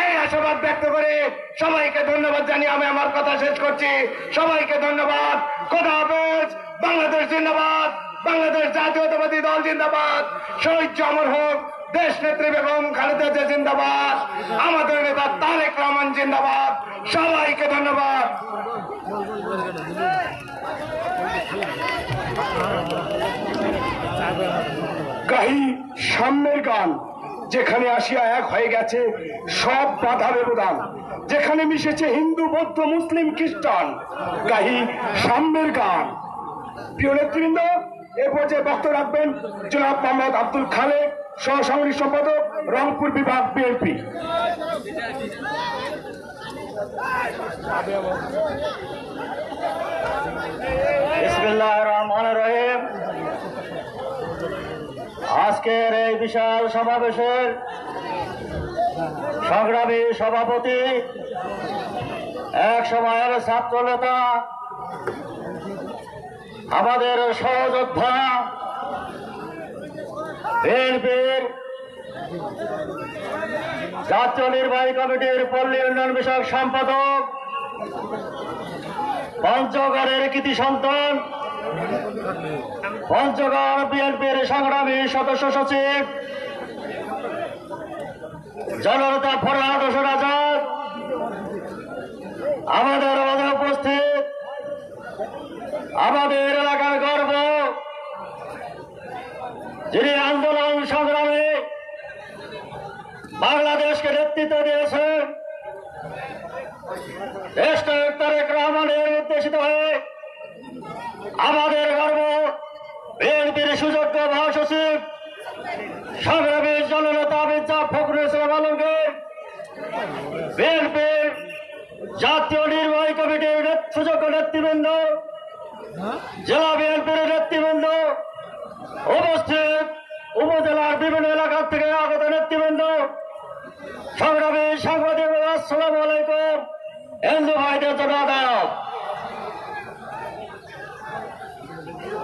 এই আশাবাদ ব্যক্ত করে সবাইকে ধন্যবাদ জানিয়ে আমি আমার কথা শেষ করছি। সবাইকে ধন্যবাদ। খোদা হাফেজ। বাংলাদেশ জিন্দাবাদ, বাংলাদেশ জাতীয়তাবাদী দল জিন্দাবাদ, শহীদ অমর হোক দেশ নেত্রী বেগম খালেদা জিয়া জিন্দাবাদ, আমাদের নেতা তারেক রহমান জিন্দাবাদ। সবাইকে ধন্যবাদ। গাহি সাম্যের গান, যেখানে আসিয়া এক হয়ে গেছে সব বাধা ব্যবধান, যেখানে মিশেছে হিন্দু, বৌদ্ধ, মুসলিম, খ্রিস্টান। গাহি সাম্যের গান। প্রিয় নেতৃবৃন্দ, এ পর্যায়ে বক্তব্য রাখবেন জনাব মোহাম্মদ আব্দুল খালেক, সহ সামরিক সম্পাদক, রংপুর বিভাগ বিএনপি। বিসমিল্লাহির রহমানির রহিম। আজকের এই বিশাল সমাবেশের সংগ্রামী সভাপতি, এক সময়ের ছাত্রনেতা, আমাদের সহযোদ্ধা, বিএনপির জাতীয় নির্বাহী কমিটির পল্লী উন্নয়ন বিষয়ক সম্পাদক, পঞ্চগড়ের কৃতি সন্তান, পঞ্চগড় বিএনপির সংগ্রামী সদস্য সচিব জননেতা ফরহাদ হোসেন আজাদ, আমাদের মাঝে উপস্থিত আমাদের এলাকার গর্ব, যিনি আন্দোলন সংগ্রামে বাংলাদেশকে নেতৃত্ব দিয়েছেন, দেশনায়ক তারেক রহমানের উদ্দেশিত হয়ে আমাদের গর্ব বিএনপির সুযোগ্য মহাসচিব সংগ্রামী জননেতা মির্জা ফখরুল ইসলাম আলমগীর, বিএনপির জাতীয় নির্বাহী কমিটির সুযোগ্য নেতৃবৃন্দ, জেলা বিএনপির নেতৃবৃন্দ, উপস্থিত উপজেলার বিভিন্ন এলাকা থেকে আগত নেতৃবৃন্দ, সংগ্রামী সাংবাদিক, আসসালামু আলাইকুম। হিন্দু ভাইদের জন্য আদাব।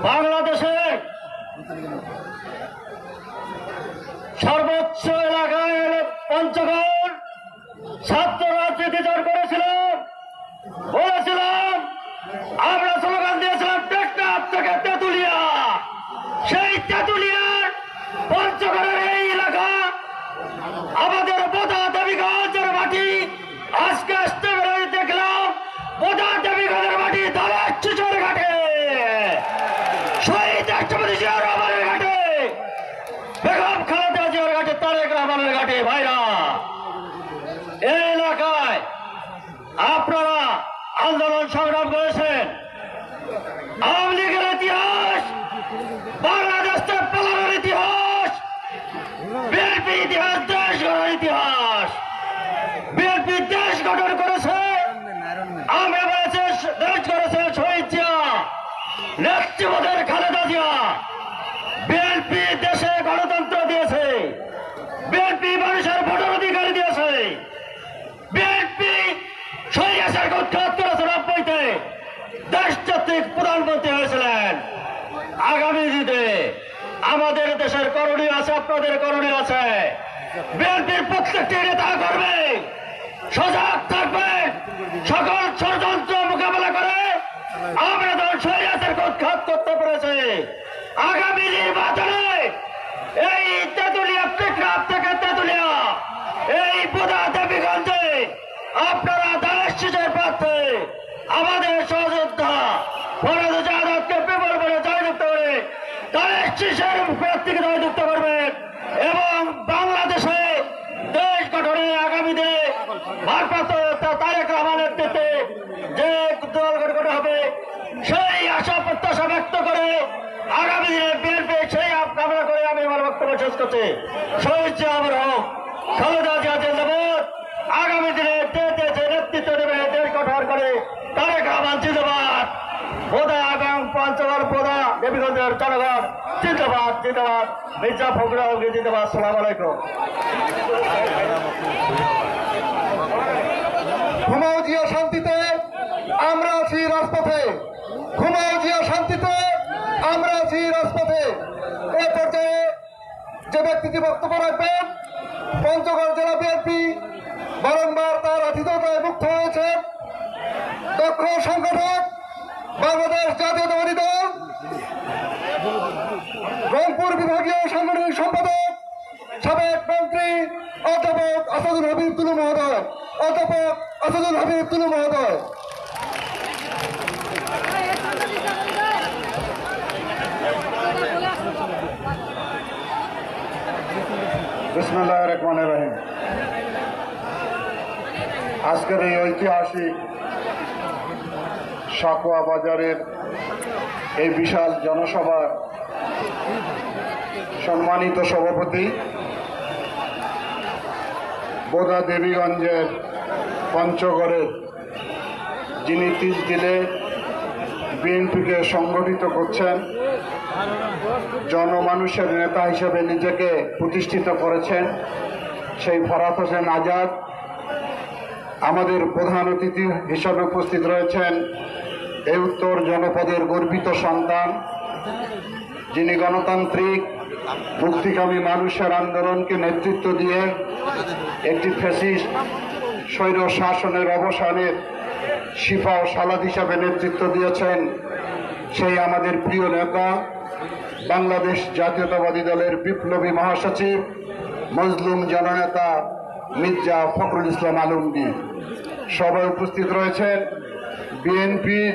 বাংলাদেশে সর্বোচ্চ এলাকায় পঞ্চগড় ছাত্র রাজনীতি জোর করেছিলাম, বলেছিলাম, আমরা স্লোগান দিয়েছিলাম টেকনাফ থেকে তেঁতুলিয়া। সেই তেঁতুলিয়ার পঞ্চগড়ের এই এলাকা আমাদের বোদা দেবীগঞ্জের মাটি। আজকে আসতে দেখলাম বোদা দেবীগঞ্জের মাটি ধরার চুচর ঘাটে, শহীদ রাষ্ট্রপতি জিয়াউর রহমানের ঘাটে, বেগম খালেদা জিয়ার ঘাটে, তারেক রহমানের ঘাটে। ভাইরা, এই এলাকায় আপনারা আন্দোলন সংগ্রাম করেছেন। আওয়ামী লীগের ইতিহাস, বাংলাদেশ থেকে পালানোর ইতিহাস, বিএনপি ইতিহাস, দেশ গঠনের ইতিহাস। বিএনপি দেশ গঠন করেছে, আমরা বলেছে দেশ করেছে শহীদ জিয়া, নেতৃত্বের খালেদা জিয়া। বিএনপি দেশে গণতন্ত্র দিয়েছে, বিএনপি মানুষের ভোটার অধিকার দিয়েছে, বিএনপি শহীদের উৎখাত করেছে। 90-তে দেশজাতিক প্রধানমন্ত্রী হয়েছিলেন। আগামী দিনে আমাদের দেশের করণীয় আছে, আপনাদের করণীয় আছে। বিএনপির প্রত্যেকটি নেতা করবে সজাগ থাকবে, সকল ষড়যন্ত্র মোকাবেলা করে আমরা তো শহীদের উৎখাত করতে পেরেছি। আগামী নির্বাচনে এই তেঁতুলিয়া, টেকনাফ থেকে তেঁতুলিয়া, এই বোদা দেবীগঞ্জে আপনারা দানের শীষের প্রার্থী আমাদের সহযোদ্ধা ফরহাদ আজাদকে পেপার বলে জয়যুক্ত করে দানের শীষের প্রার্থীকে জয়যুক্ত করবেন এবং বাংলাদেশে দেশ গঠনে আগামী দিনে ভারপ্রাপ্ত তারেক রহমানের নেতৃত্বে যে দল গঠন হবে সেই আশা প্রত্যাশা ব্যক্ত করে আগামী দিনে বিএনপি সেই কামনা করে আমি আমার বক্তব্য শেষ করছি। শহীদ জিয়া অমর হোক, খালেদা জিয়া জিন্দাবাদ। আগামী দিনে নেতৃত্ব দেবে, দেশ গঠন করে তারেক রহমান জিন্দাবাদ। বোদা এবং পঞ্চগড় বোদা দেবীগঞ্জের জনগণ জিন্দাবাদ, জিন্দাবাদ। মির্জা ফখরুল আলমগীর জিন্দাবাদ। আসসালামু আলাইকুম। ঘুমাও জিয়া শান্তিতে, আমরা আছি রাজপথে। ঘুমাও জিয়া শান্তিতে, আমরা আছি রাজপথে। এ পর্যায়ে যে ব্যক্তিটি বক্তব্য রাখবেন, পঞ্চগড় জেলা বিএনপি বারংবার তার আতিথ্যতায় মুক্ত হয়েছে দক্ষ সংগঠক, বাংলাদেশ জাতীয়তাবাদী দল রংপুর বিভাগীয় সাংগঠনিক সম্পাদক, সাবেক মন্ত্রী অধ্যাপক আসাদুল হাবিব তুলু মহোদয়। অধ্যাপক আসাদুল হাবিব তুলু মহোদয়। বিসমিল্লাহির রহমানির রহিম। আজকের এই ঐতিহাসিক সাকুয়া বাজারের এই বিশাল জনসভার সম্মানিত সভাপতি বোদা দেবীগঞ্জের পঞ্চগড়ের যিনি 30 দিনে বিএনপিকে সংগঠিত করছেন, জনমানুষের নেতা হিসেবে নিজেকে প্রতিষ্ঠিত করেছেন, সেই ফরহাদ হোসেন আজাদ আমাদের প্রধান অতিথি হিসাবে উপস্থিত রয়েছেন। এই উত্তর জনপদের গর্বিত সন্তান, যিনি গণতান্ত্রিক মুক্তিকামী মানুষের আন্দোলনকে নেতৃত্ব দিয়ে একটি ফ্যাসিস্ট স্বৈর শাসনের অবসানের শিফা ও সালাদ হিসাবে নেতৃত্ব দিয়েছেন, সেই আমাদের প্রিয় নেতা, বাংলাদেশ জাতীয়তাবাদী দলের বিপ্লবী মহাসচিব, মজলুম জননেতা মির্জা ফখরুল ইসলাম আলমগীর। সবাই উপস্থিত রয়েছেন বিএনপির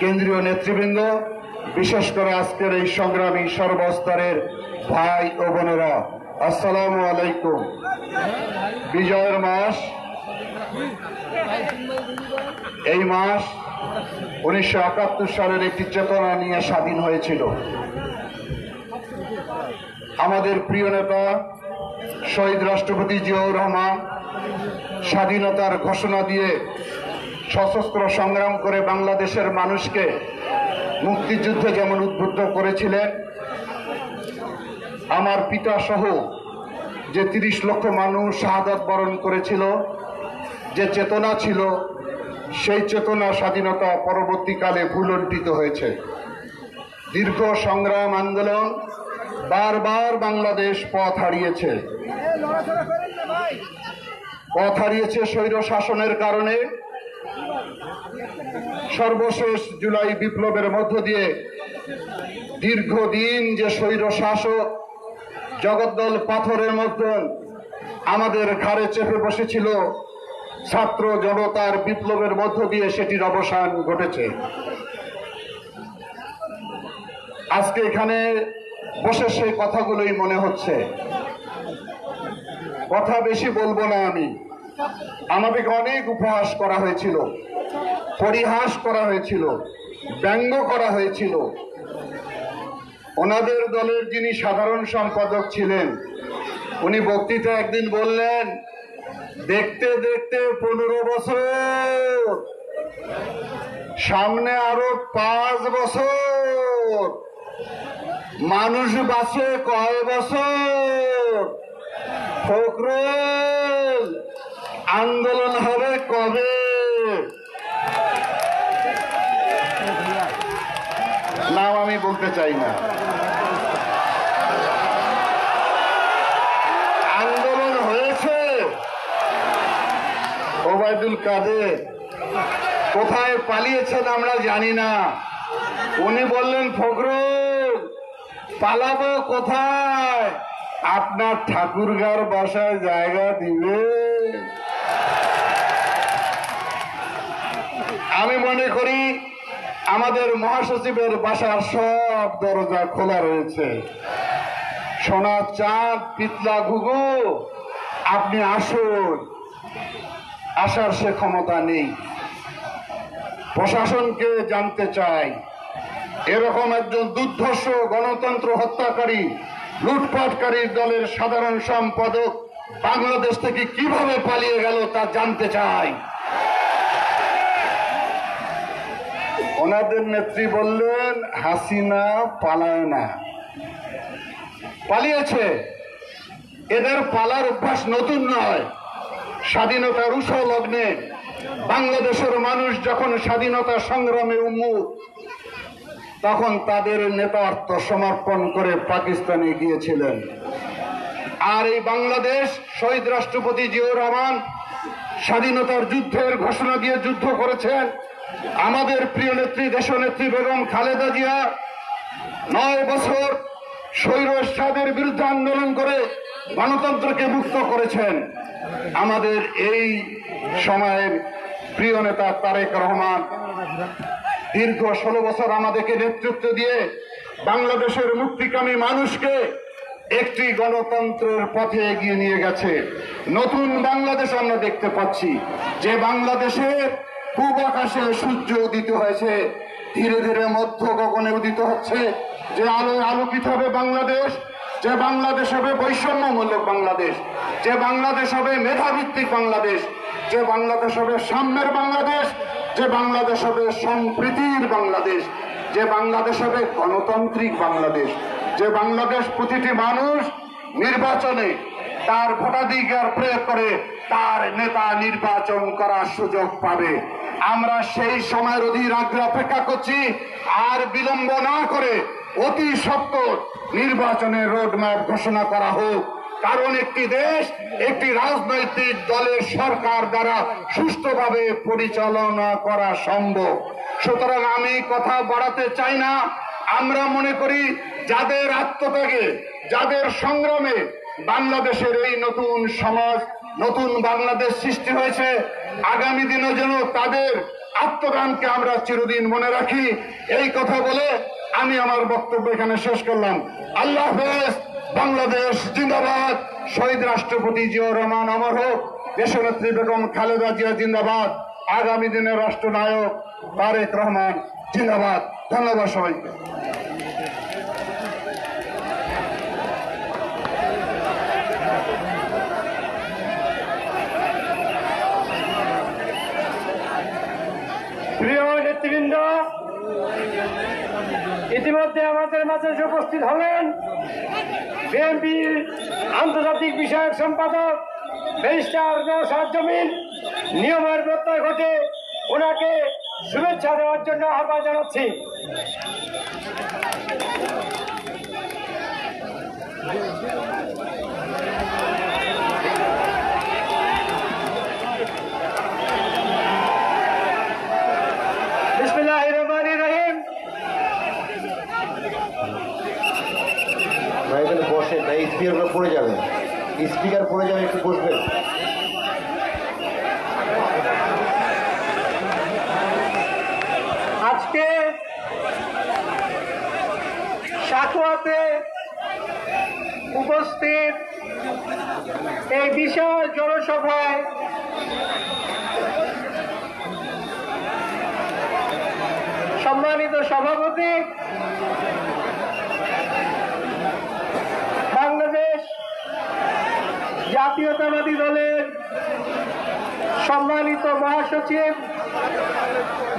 কেন্দ্রীয় নেতৃবৃন্দ, বিশেষ করে আজকের এই সংগ্রামী সর্বস্তরের ভাই ও বোনেরা, আসসালামু আলাইকুম। বিজয়ের মাস, এই মাস 1971 সালের একটি চেতনা নিয়ে স্বাধীন হয়েছিল। আমাদের প্রিয় নেতা শহীদ রাষ্ট্রপতি জিয়াউর রহমান স্বাধীনতার ঘোষণা দিয়ে সশস্ত্র সংগ্রাম করে বাংলাদেশের মানুষকে মুক্তিযুদ্ধে যেমন উদ্বুদ্ধ করেছিলেন, আমার পিতা সহ যে 30 লক্ষ মানুষ শাহাদাত বরণ করেছিল, যে চেতনা ছিল, সেই চেতনা স্বাধীনতা পরবর্তীকালে ভুলণ্ঠিত হয়েছে। দীর্ঘ সংগ্রাম আন্দোলন বারবার বাংলাদেশ পথ হারিয়েছে। স্বৈর শাসনের কারণে। সর্বশেষ জুলাই বিপ্লবের মধ্য দিয়ে দীর্ঘদিন যে স্বৈর শাসক জগদ্দল পাথরের মতন আমাদের ঘাড়ে চেপে বসেছিল, ছাত্র জনতার বিপ্লবের মধ্য দিয়ে সেটির অবসান ঘটেছে। আজকে এখানে বসে সেই কথাগুলোই মনে হচ্ছে। কথা বেশি বলবো না আমি। আমাদেরকে অনেক উপহাস করা হয়েছিল, পরিহাস করা হয়েছিল, ব্যঙ্গ করা হয়েছিল। ওনাদের দলের যিনি সাধারণ সম্পাদক ছিলেন, উনি বক্তৃতা একদিন বললেন, দেখতে দেখতে 15 বছর, সামনে আরো 5 বছর, মানুষ বাঁচে কয় বছর, ফখরুল আন্দোলন হবে কবে? নাম আমি বলতে চাই না। আন্দোলন হয়েছে। ওবায়দুল কাদের কোথায় পালিয়েছেন আমরা জানি না। উনি বললেন, ফখরুল পালাবো কোথায়? আপনার ঠাকুরগাঁর বাসায় জায়গা দিবে? আমি মনে করি আমাদের মহাসচিবের বাসার সব দরজা খোলা রয়েছে। সোনা চাঁদ, পিতলা ঘুঘু, আপনি আসুন। আসার সে ক্ষমতা নেই। প্রশাসনকে জানতে চাই, এরকম একজন দুর্ধর্ষ গণতন্ত্র হত্যাকারী, লুটপাটকারীর দলের সাধারণ সম্পাদক বাংলাদেশ থেকে কিভাবে পালিয়ে গেল তা জানতে চাই। ওনাদের নেত্রী বললেন, হাসিনা পালায় না। পালিয়েছে। এদের পালার অভ্যাস নতুন নয়। স্বাধীনতার উৎসলগ্নে বাংলাদেশের মানুষ যখন স্বাধীনতা সংগ্রামে উন্মুখ, তখন তাদের নেতা আত্মসমর্পণ করে পাকিস্তানে গিয়েছিলেন। আর এই বাংলাদেশ শহীদ রাষ্ট্রপতি জিয়াউর রহমান স্বাধীনতার যুদ্ধের ঘোষণা দিয়ে যুদ্ধ করেছেন। আমাদের প্রিয় নেত্রী দেশনেত্রী বেগম খালেদা জিয়া 9 বছর স্বৈর শাসনের বিরুদ্ধে আন্দোলন করে গণতন্ত্রকে মুক্ত করেছেন। আমাদের এই সময়ের প্রিয় নেতা তারেক রহমান দীর্ঘ 16 বছর আমাদেরকে নেতৃত্ব দিয়ে বাংলাদেশের মুক্তিকামী মানুষকে একটি গণতন্ত্রের পথে এগিয়ে নিয়ে গেছে। নতুন বাংলাদেশ আমরা দেখতে পাচ্ছি, যে বাংলাদেশের পূব আকাশে সূর্য উদিত হয়েছে, ধীরে ধীরে মধ্য গগনে উদিত হচ্ছে, যে আলোয় আলোকিত হবে বাংলাদেশ, যে বাংলাদেশ হবে বৈষম্যমূলক বাংলাদেশ, যে বাংলাদেশ হবে মেধাভিত্তিক বাংলাদেশ, যে বাংলাদেশ হবে সাম্যের বাংলাদেশ, যে বাংলাদেশ হবে সম্প্রীতির বাংলাদেশ, যে বাংলাদেশ হবে গণতান্ত্রিক বাংলাদেশ, যে বাংলাদেশ প্রতিটি মানুষ নির্বাচনে তার ভোটাধিকার প্রয়োগ করে তার নেতা নির্বাচন করার সুযোগ পাবে। আমরা সেই সময়ের অধীর আগ্রহে অপেক্ষা করছি। আর বিলম্ব না করে অতি সত্বর নির্বাচনের রোডম্যাপ ঘোষণা করা হোক, কারণ একটি দেশ একটি রাজনৈতিক দলের সরকার দ্বারা সুষ্ঠুভাবে পরিচালনা করা সম্ভব। সুতরাং আমি কথা বাড়াতে চাই না। আমরা মনে করি যাদের আত্মত্যাগে, যাদের সংগ্রামে বাংলাদেশের এই নতুন সমাজ, নতুন বাংলাদেশ সৃষ্টি হয়েছে, আগামী দিনে যেন তাদের আত্মদানকে আমরা চিরদিন মনে রাখি। এই কথা বলে আমি আমার বক্তব্য এখানে শেষ করলাম। আল্লাহ হাফেজ। বাংলাদেশ জিন্দাবাদ। শহীদ রাষ্ট্রপতি জিয়াউর রহমান অমর হোক। দেশনেত্রী বেগম খালেদা জিয়া জিন্দাবাদ। আগামী দিনের রাষ্ট্রনায়ক তারেক রহমান জিন্দাবাদ। ধন্যবাদ সবাইকে। প্রিয় নেতৃবৃন্দ, ইতিমধ্যে আমাদের মাঝে উপস্থিত হলেন বিএনপির আন্তর্জাতিক বিষয়ক সম্পাদক ব্যারিস্টার নওশাদ জমির। নিয়মের প্রত্যয় ঘটে ওনাকে শুভেচ্ছা দেওয়ার জন্য আহ্বান জানাচ্ছি। বিসমিল্লাহির রহমানির রহিম। ভাই এখানে বসে তাই স্পিকার পড়ে যাবে, স্পিকার পড়ে যাবে, একটু বসবেন। আজকে সাকুয়াতে উপস্থিত এই বিশাল জনসভায় সম্মানিত সভাপতি, বাংলাদেশ জাতীয়তাবাদী দলের সম্মানিত মহাসচিব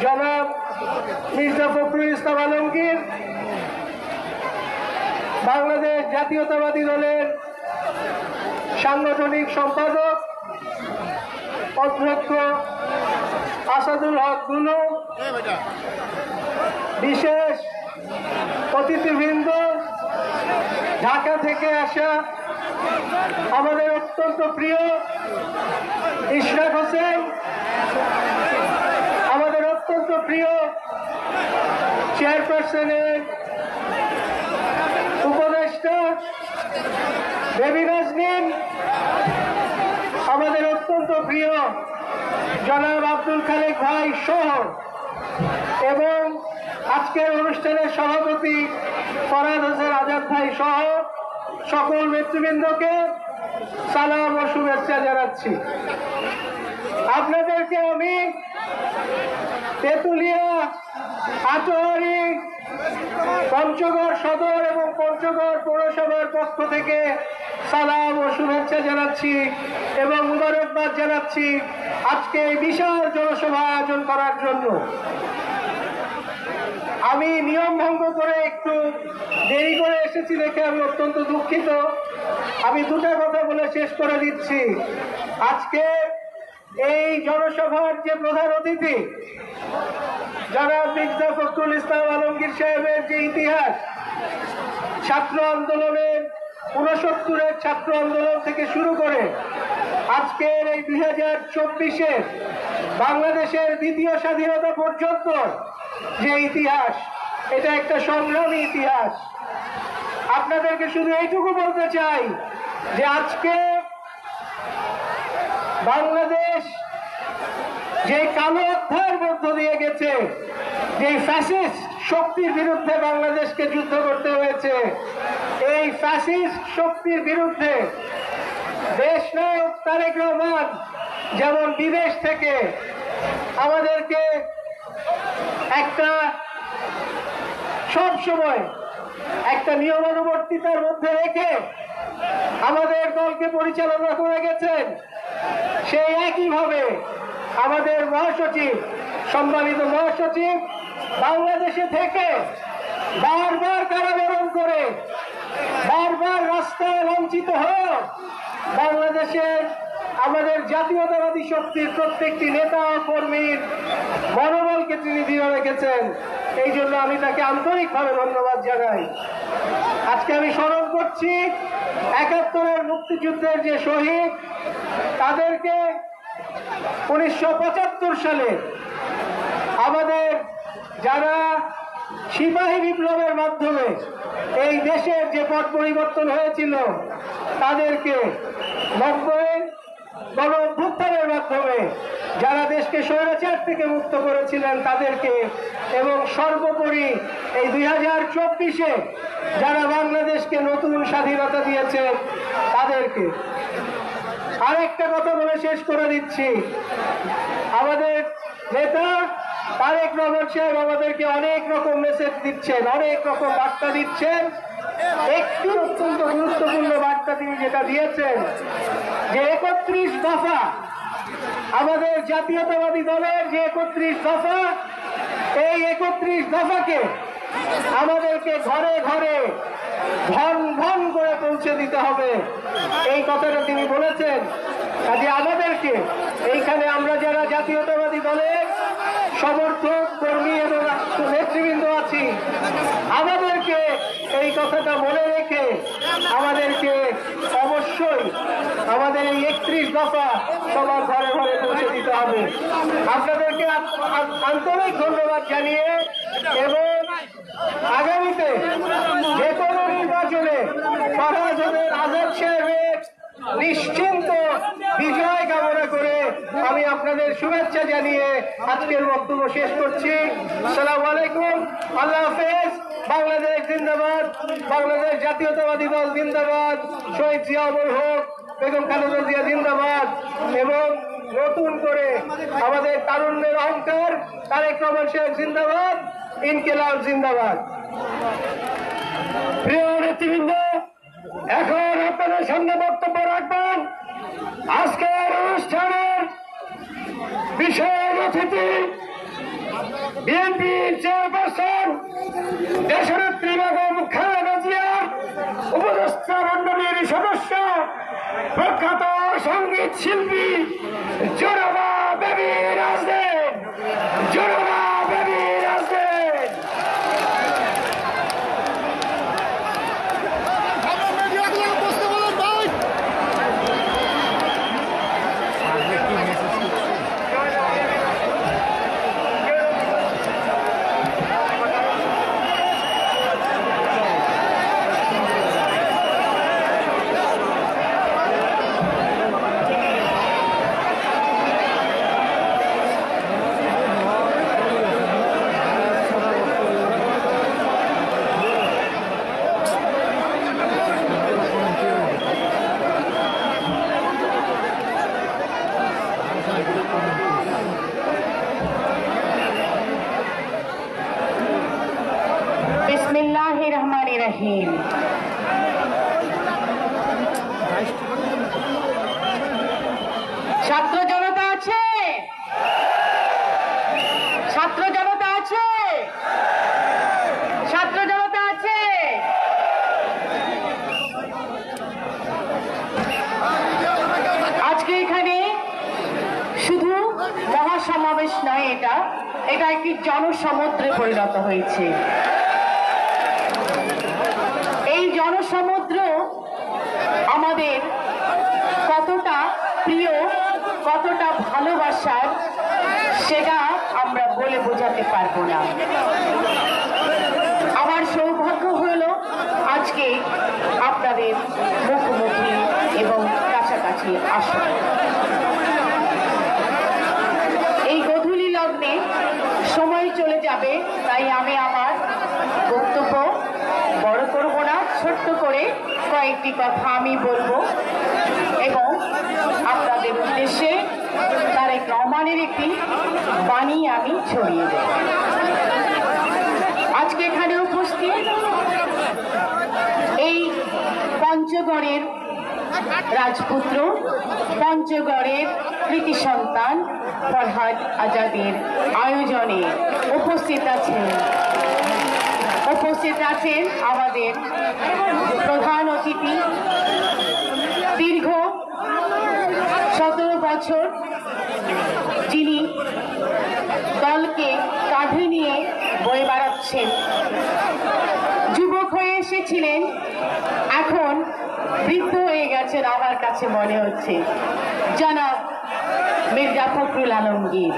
জনাব মির্জা ফখরুল ইসলাম আলমগীর, বাংলাদেশ জাতীয়তাবাদী দলের সাংগঠনিক সম্পাদক অধ্যক্ষ আসাদুল হক দুলু, বিশেষ অতিথিবৃন্দ, ঢাকা থেকে আসা আমাদের অত্যন্ত প্রিয় ইশরাক হোসেন, আমাদের অত্যন্ত প্রিয় চেয়ারপারসনের উপদেষ্টা বেবি নাজনীন, আমাদের অত্যন্ত প্রিয় জনাব আব্দুল খালেক ভাই সহ, এবং আজকের অনুষ্ঠানের সভাপতি ফরহাদ হোসেন আজাদ ভাই সহ সকল নেতৃবৃন্দকে সালাম ও শুভেচ্ছা জানাচ্ছি। আপনাদেরকে আমি তেঁতুলিয়া, আটোয়ারি, পঞ্চগড় সদর এবং পঞ্চগড় পৌরসভার পক্ষ থেকে সালাম ও শুভেচ্ছা জানাচ্ছি এবং মুবারকবাদ জানাচ্ছি আজকে এই বিশাল জনসভা আয়োজন করার জন্য। আমি নিয়ম ভঙ্গ করে একটু দেরি করে এসেছি দেখে আমি অত্যন্ত দুঃখিত। আমি দুটো কথা বলে শেষ করে দিচ্ছি। আজকে এই জনসভার যে প্রধান অতিথি জনাব মির্জা ফখরুল ইসলাম আলমগীর সাহেবের যে ইতিহাস, ছাত্র আন্দোলনের 69-এর ছাত্র আন্দোলন থেকে শুরু করে আজকের এই 2024-এর বাংলাদেশের দ্বিতীয় স্বাধীনতা পর্যন্ত যে ইতিহাস, এটা একটা সংগ্রামী ইতিহাস। আপনাদেরকে শুধু এইটুকু বলতে চাই যে আজকে বাংলাদেশ যে কালো অধ্যায়ের মধ্য দিয়ে গেছে, যে ফ্যাসিস্ট শক্তির বিরুদ্ধে বাংলাদেশকে যুদ্ধ করতে হয়েছে, এই ফ্যাসিস্ট শক্তির বিরুদ্ধে দেশ নায়ক তারেক রহমান যেমন বিদেশ থেকে আমাদেরকে একটা সব সময় একটা নিয়মানুবর্তিতার মধ্যে রেখে আমাদের দলকে পরিচালনা করে গেছেন, সেই একইভাবে আমাদের মহাসচিব, সম্মানিত মহাসচিব, বাংলাদেশে থেকে বারবার কারাবরণ করে, বারবার রাস্তায় লাঞ্ছিত হয়ে বাংলাদেশের আমাদের জাতীয়তাবাদী শক্তির প্রত্যেকটি নেতা ও কর্মীর মনোবলকে তিনি দৃঢ় রেখেছেন। এই জন্য আমি তাকে আন্তরিকভাবে ধন্যবাদ জানাই। আজকে আমি স্মরণ করছি ৭১-এর মুক্তিযুদ্ধের যে শহীদ, তাদেরকে ১৯৭৫ সালে আমাদের যারা সিপাহী বিপ্লবের মাধ্যমে এই দেশের যে পট পরিবর্তন হয়েছিল, তাদেরকে ৯০-এর গণ অভ্যুত্থানের মাধ্যমে যারা দেশকে স্বৈরাচার থেকে মুক্ত করেছিলেন তাদেরকে, এবং সর্বোপরি এই ২০২৪-এ যারা বাংলাদেশকে নতুন স্বাধীনতা দিয়েছেন তাদেরকে। আরেকটা কথা বলে শেষ করে দিচ্ছি, আমাদের নেতা তারেক রহমান সাহেব আমাদেরকে অনেক রকম মেসেজ দিচ্ছেন, অনেক রকম বার্তা দিচ্ছেন। একটি অত্যন্ত গুরুত্বপূর্ণ বার্তা তিনি যেটা দিয়েছেন যে ৩১ দফা, আমাদের জাতীয়তাবাদী দলের যে ৩১ দফা, এই ৩১ দফাকে আমাদেরকে ঘরে ঘরে ঘন ঘন করে পৌঁছে দিতে হবে, এই কথাটা তিনি বলেছেন। কাজে আমাদেরকে এইখানে আমরা যারা জাতীয়তাবাদী দলের সমর্থক, কর্মী এবং নেতৃবৃন্দ আছি, আমাদেরকে এই কথাটা মনে রেখে আমাদেরকে অবশ্যই আমাদের এই ৩১ দফা সবার ঘরে ঘরে পৌঁছে দিতে হবে। আপনাদেরকে আন্তরিক ধন্যবাদ জানিয়ে এবং আগামীতে যে কোনো নির্বাচনে মহাজনের আজাদ সাহেবের নিশ্চিন্ত বিজয় কামনা করে আমি আপনাদের শুভেচ্ছা জানিয়ে আজকের বক্তব্য শেষ করছি। আসসালামু আলাইকুম, আল্লাহ হাফেজ। বাংলাদেশ জিন্দাবাদ, বাংলাদেশ জাতীয়তাবাদী দল জিন্দাবাদ, শহীদ জিয়া অমর হোক, বেগম খালেদা জিয়া জিন্দাবাদ, এবং নতুন করে আমাদের তারুণ্যের অহংকার তারেক রহমান সাহেব জিন্দাবাদ, ইনকিলাব জিন্দাবাদ। প্রিয় নেতৃবৃন্দ, এখন আপনাদের সামনে বক্তব্য রাখবেন আজকের অনুষ্ঠানের বিশেষ অতিথি, বিএনপির চেয়ারপারসন, দেশনেত্রী বেগম খালেদা জিয়ার উপদেষ্টা মণ্ডলীর সদস্য, প্রখ্যাত সঙ্গীত শিল্পী জোনাবা বেবি রাজদেব, জোনাবা বেবি রাজদেব। বিসমিল্লাহিররহমানিররহিম। ছাত্র জনতা আছে, ছাত্র জনতা আছে, ছাত্র জনতা আছে। আজকে এখানে শুধু মহাসমাবেশ নয়, এটা একটি জনসমুদ্রে পরিণত হয়েছে। এই জনসমুদ্র আমাদের কতটা প্রিয়, কতটা ভালোবাসার, সেটা আমরা বলে বোঝাতে পারবো না। আমার সৌভাগ্য হলো আজকে আপনাদের মুখোমুখি এবং কাছাকাছি আসা। এই গধূলি লগ্নে সময় চলে যাবে, তাই আমি আমার বক্তব্য বড় করব না, ছোট্ট করে কয়েকটি কথা আমি বলবো এবং আপনাদের উদ্দেশ্যে তারেক রহমানের একটি বাণী আমি ছড়িয়ে দেব। আজকে এখানে উপস্থিত পঞ্চগড়ের রাজপুত্র, পঞ্চগড়ের কৃতি সন্তান ফরহাদ আজাদের আয়োজনে উপস্থিত আছেন আমাদের প্রধান অতিথি। দীর্ঘ 17 বছর যিনি দলকে কাঁধে নিয়ে বয়ে বেড়াচ্ছেন, যুবক হয়ে এসেছিলেন, এখন বৃদ্ধ হয়ে গেছেন আমার কাছে মনে হচ্ছে, জনাব মির্জা ফখরুল আলমগীর।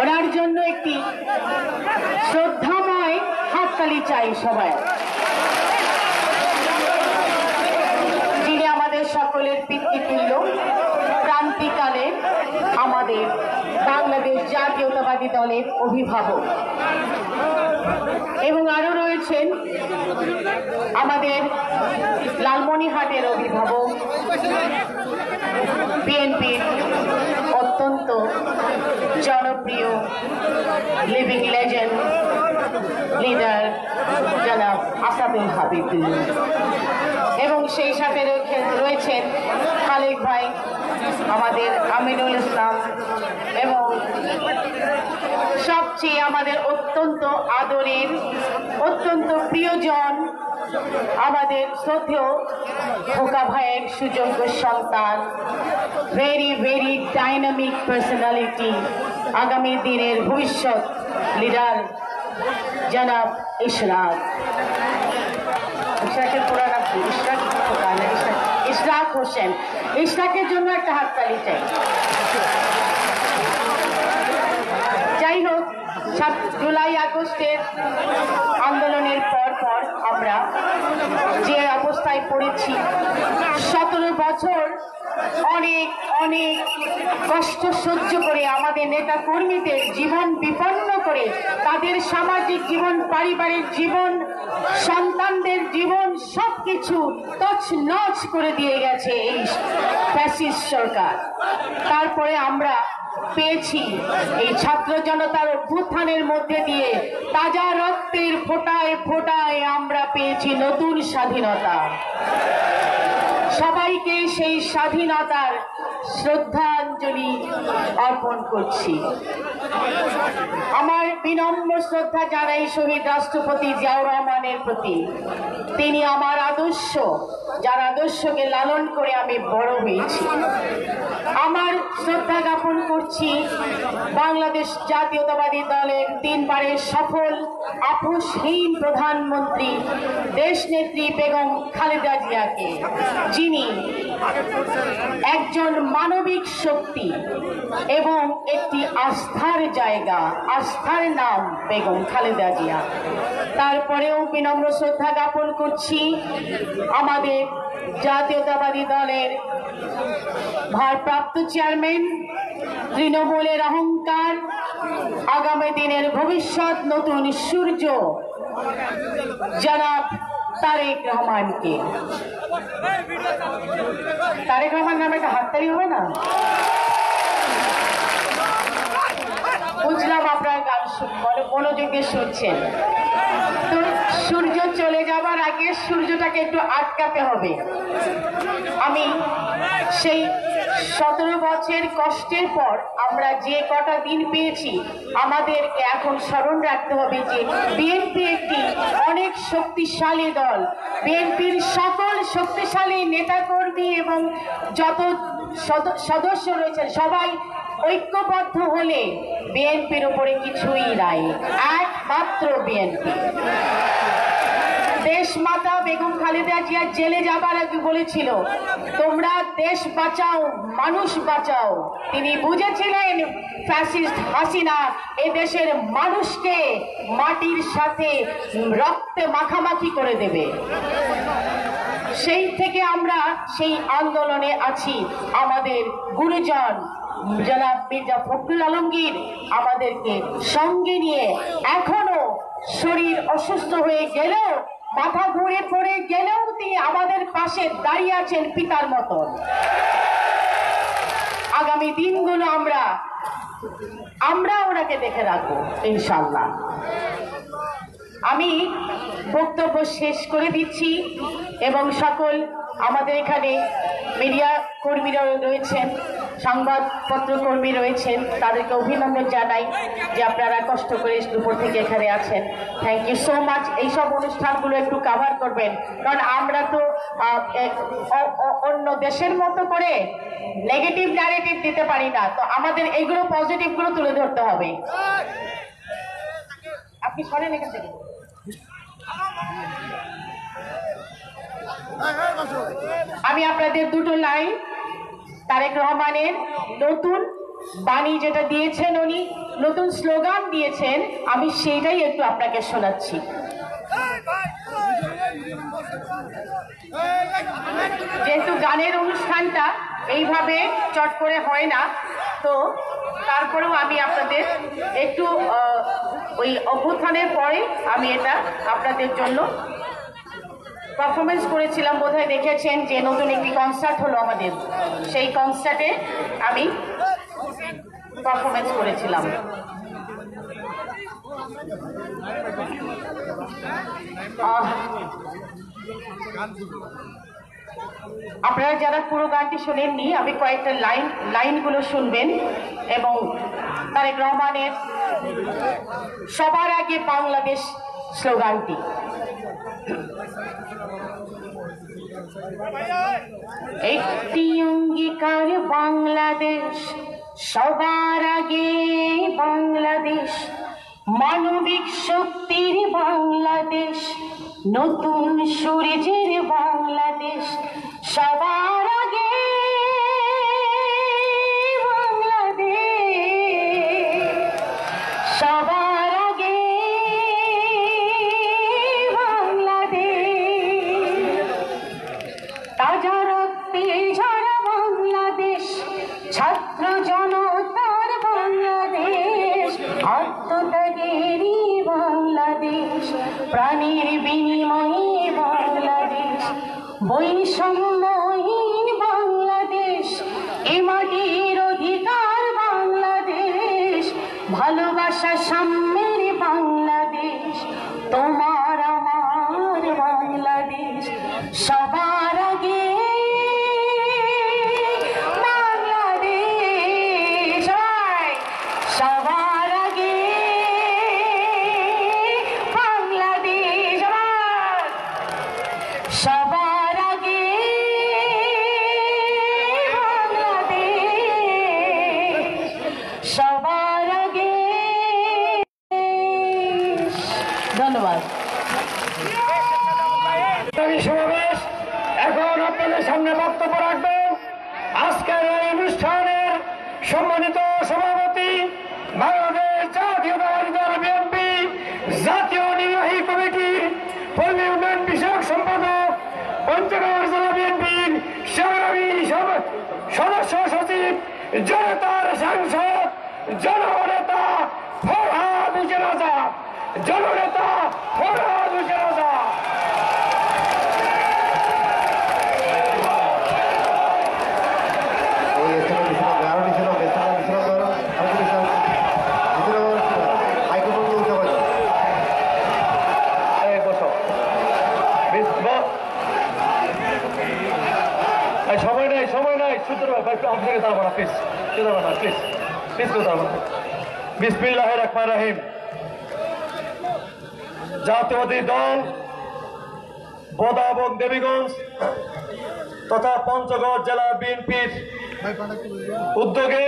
ওনার জন্য একটি শ্রদ্ধাময় হাততালি চাই সবাই, যিনি আমাদের সকলের পিতৃতুল্য, ক্রান্তিকালে আমাদের বাংলাদেশ জাতীয়তাবাদী দলের অভিভাবক। এবং আরো রয়েছেন আমাদের লালমনিরহাটের অভিভাবক, বিএনপির অত্যন্ত জনপ্রিয় লিভিং লেজেন্ড লিডার জনাব আসাদুল হাবিবুল্লাহ। এবং সেই সাথে রয়েছেন খালেক ভাই, আমাদের আমিনুল ইসলাম, এবং সবচেয়ে আমাদের অত্যন্ত আদরের, অত্যন্ত প্রিয়জন, আমাদের শ্রদ্ধেয় খোকা ভাইয়ের সুযোগ্য সন্তান, ভেরি ভেরি ডাইনামিক পার্সোনালিটি, আগামী দিনের ভবিষ্যৎ লিডার জনাব ইশরাক। ইশরাকের পুরা নাম কি? ইশরাক হোসেন। ইশরাকের জন্য একটা হাততালি চাই। যাই হোক, 7 জুলাই আগস্টের আন্দোলনের পর আমরা যে অবস্থায় পড়েছি, 17 বছর অনেক অনেক কষ্ট সহ্য করে আমাদের নেতা কর্মীদের জীবন বিপন্ন করে, তাদের সামাজিক জীবন, পারিবারিক জীবন, সন্তানদের জীবন সবকিছু তছনছ করে দিয়ে গেছে এই ফ্যাসিস্ট সরকার। তারপরে আমরা পেয়েছি এই ছাত্র জনতার অভ্যুত্থানের মধ্যে দিয়ে তাজা রক্তের ফোঁটায় ফোঁটায় আমরা পেয়েছি নতুন স্বাধীনতা। সবাইকে সেই স্বাধীনতার শ্রদ্ধাঞ্জলি অর্পণ করছি। আমার বিনম্র শ্রদ্ধা জানাই শহীদ রাষ্ট্রপতি জিয়াউর রহমানের প্রতি। তিনি আমার আদর্শ, যার আদর্শকে লালন করে আমি বড় হয়েছি। আমার শ্রদ্ধা জ্ঞাপন করছি বাংলাদেশ জাতীয়তাবাদী দলের 3 বারের সফল আপোষহীন প্রধানমন্ত্রী দেশনেত্রী বেগম খালেদা জিয়াকে, যিনি একজন মানবিক শক্তি এবং একটি আস্থার জায়গা, আস্থার নাম বেগম খালেদা জিয়া। তারপরেও বিনম্র শ্রদ্ধা জ্ঞাপন করছি আমাদের জাতীয়তাবাদী দলের ভারপ্রাপ্ত চেয়ারম্যান, তৃণমূলের অহংকার, আগামী দিনের ভবিষ্যৎ নতুন সূর্য জনাব তারেক রহমানকে। তারেক রহমান নামে একটা হাততালি হবে না? বুঝলাম আপনার গান মনোযোগ দিয়ে শুনছেন। তো সূর্য চলে যাবার আগে সূর্যটাকে একটু আটকাতে হবে। আমি সেই 17 বছর কষ্টের পর আমরা যে কটা দিন পেয়েছি, আমাদেরকে এখন স্মরণ রাখতে হবে যে বিএনপি একটি অনেক শক্তিশালী দল। বিএনপির সকল শক্তিশালী নেতাকর্মী এবং যত সদস্য রয়েছেন সবাই ঐক্যবদ্ধ হলে বিএনপির উপরে কিছুই নাই, একমাত্র বিএনপি। দেশ মাতা বেগম খালেদা জিয়া জেলে যাবার আগে বলেছিল, তোমরা দেশ বাঁচাও, মানুষ বাঁচাও। তিনি বুঝেছিলেন ফ্যাসিস্ট হাসিনা এ দেশের মানুষকে মাটির সাথে রক্তে মাখামাখি করে দেবে। সেই থেকে আমরা সেই আন্দোলনে আছি। আমাদের গুরুজন জনাব মির্জা ফখরুল আলমগীর আমাদেরকে সঙ্গে নিয়ে, এখনো শরীর অসুস্থ হয়ে গেলেও, মাথা ঘুরে পড়ে গেলেও তিনি আমাদের পাশে দাঁড়িয়ে আছেন পিতার মতন। আগামী দিনগুলো আমরা ওনাকে দেখে রাখবো ইনশাল্লাহ। আমি বক্তব্য শেষ করে দিচ্ছি এবং সকল আমাদের এখানে মিডিয়া কর্মীরা রয়েছেন, সংবাদপত্র কর্মী রয়েছেন, তাদেরকে অভিনন্দন জানাই যে আপনারা কষ্ট করে দুপুর থেকে এখানে আছেন। Thank you so much. এইসব অনুষ্ঠানগুলো একটু কাভার করবেন, কারণ আমরা তো অন্য দেশের মতো করে নেগেটিভ ন্যারেটিভ দিতে পারি না, তো আমাদের এইগুলো পজিটিভগুলো তুলে ধরতে হবে। আপনি সরেন এখান থেকে। আমি আপনাদের দুটো লাইন তারেক রহমানের নতুন বাণী যেটা দিয়েছেন, উনি নতুন স্লোগান দিয়েছেন, আমি সেইটাই একটু আপনাকে শোনাচ্ছি। যেহেতু গানের অনুষ্ঠানটা এইভাবে চট করে হয় না, তো তারপরেও আমি আপনাদের একটু ওই অভ্যুত্থানের পরে আমি এটা আপনাদের জন্য পারফরমেন্স করেছিলাম, বোধহয় দেখেছেন যে নতুন একটি কনসার্ট হলো আমাদের, সেই কনসার্টে আমি পারফরমেন্স করেছিলাম। আপনারা যারা পুরো গানটি শোনেননি, আমি কয়েকটা লাইনগুলো শুনবেন এবং তারেক রহমানের সবার আগে বাংলাদেশ স্লোগানটি। একটি অঙ্গীকার বাংলাদেশ, সবার আগে বাংলাদেশ, মানবিক শক্তির বাংলাদেশ, নতুন সূর্যের বাংলাদেশ, সবার আগে বাংলাদেশ, সবার আগে বাংলাদেশ, তাজা রক্তে ঝরা বাংলাদেশ, ছাত্র জনতার বাংলাদেশ, আত্মত্যাগেরই বাংলাদেশ, প্রাণীর বিনিময়ে বাংলাদেশ, বৈষম্যহীন বাংলাদেশ, এ মাটির অধিকার বাংলাদেশ, ভালোবাসা সাম্যের বাংলাদেশ, তোমার আমার বাংলাদেশ, সবার আগে বাংলাদেশ, সবার আগে বাংলাদেশ, সবার আগে বাংলাদেশ, সবার আগে। ধন্যবাদ। সমাবেশ এখন আপনাদের সামনে বক্তব্য রাখবেন আজকের এই অনুষ্ঠানের সম্মানিত সভাপতি, বাংলাদেশ জাতীয়তাবাদী দল বিএনপি জাতীয় নির্বাহী কমিটির পল্লী উন্নয়ন বিষয়ক সম্পাদক, পঞ্চগড় জেলা বিএনপির সংগ্রামী সদস্য সচিব, জনতার সাংসদ, জননেতা ফরহাদ হোসেন আজাদ, জননেতা ফরহাদ হোসেন আজাদ। সময় নাই বিসমিল্লাহির রহমানির রহিম। জাতীয়তাবাদী দল বোদা এবং দেবীগঞ্জ তথা পঞ্চগড় জেলা বিএনপির উদ্যোগে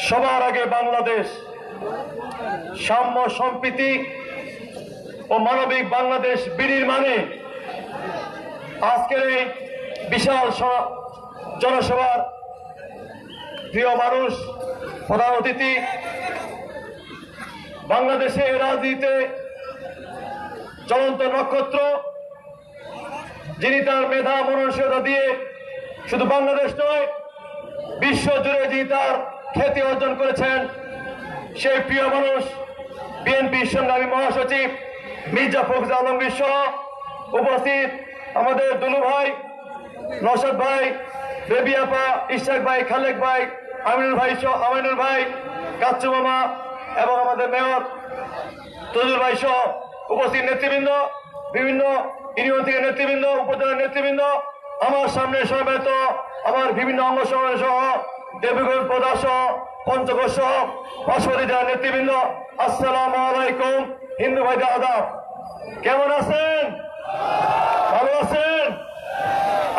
সবার আগে বাংলাদেশ, সাম্য সম্প্রীতি ও মানবিক বাংলাদেশ বিনির্মাণে আজকের এই বিশাল জনসভার প্রিয় মানুষ, প্রধান অতিথি, বাংলাদেশের রাজনীতিতে জ্বলন্ত নক্ষত্র, যিনি তার মেধা মননশীলতা দিয়ে শুধু বাংলাদেশ নয় বিশ্ব জুড়ে যিনি তার খ্যাতি অর্জন করেছেন, সেই প্রিয় মানুষ বিএনপির সংগ্রামী মহাসচিব মির্জা ফখরুল আলমগীর সহ উপস্থিত আমাদের দুলু ভাই, নওশাদ ভাই, বেবি আপা, ইশাক ভাই, খালেক ভাই, আমিনুল ভাই, কাচ্চু মামা এবং আমাদের মেয়র তদুল ভাই সহ উপস্থিত নেতৃবৃন্দ, বিভিন্ন ইউনিয়ন থেকে নেতৃবৃন্দ, উপজেলার নেতৃবৃন্দ, আমার সামনে সমবেত আমার বিভিন্ন অঙ্গ সংগঠন সহ দেবীগঞ্জ প্রদাস সহ পঞ্চগড় সহ পার্শ্ববর্তী জেলার নেতৃবৃন্দ, আসসালামু আলাইকুম। হিন্দু ভাইদের আদাব, কেমন আছেন? ভালো আছেন?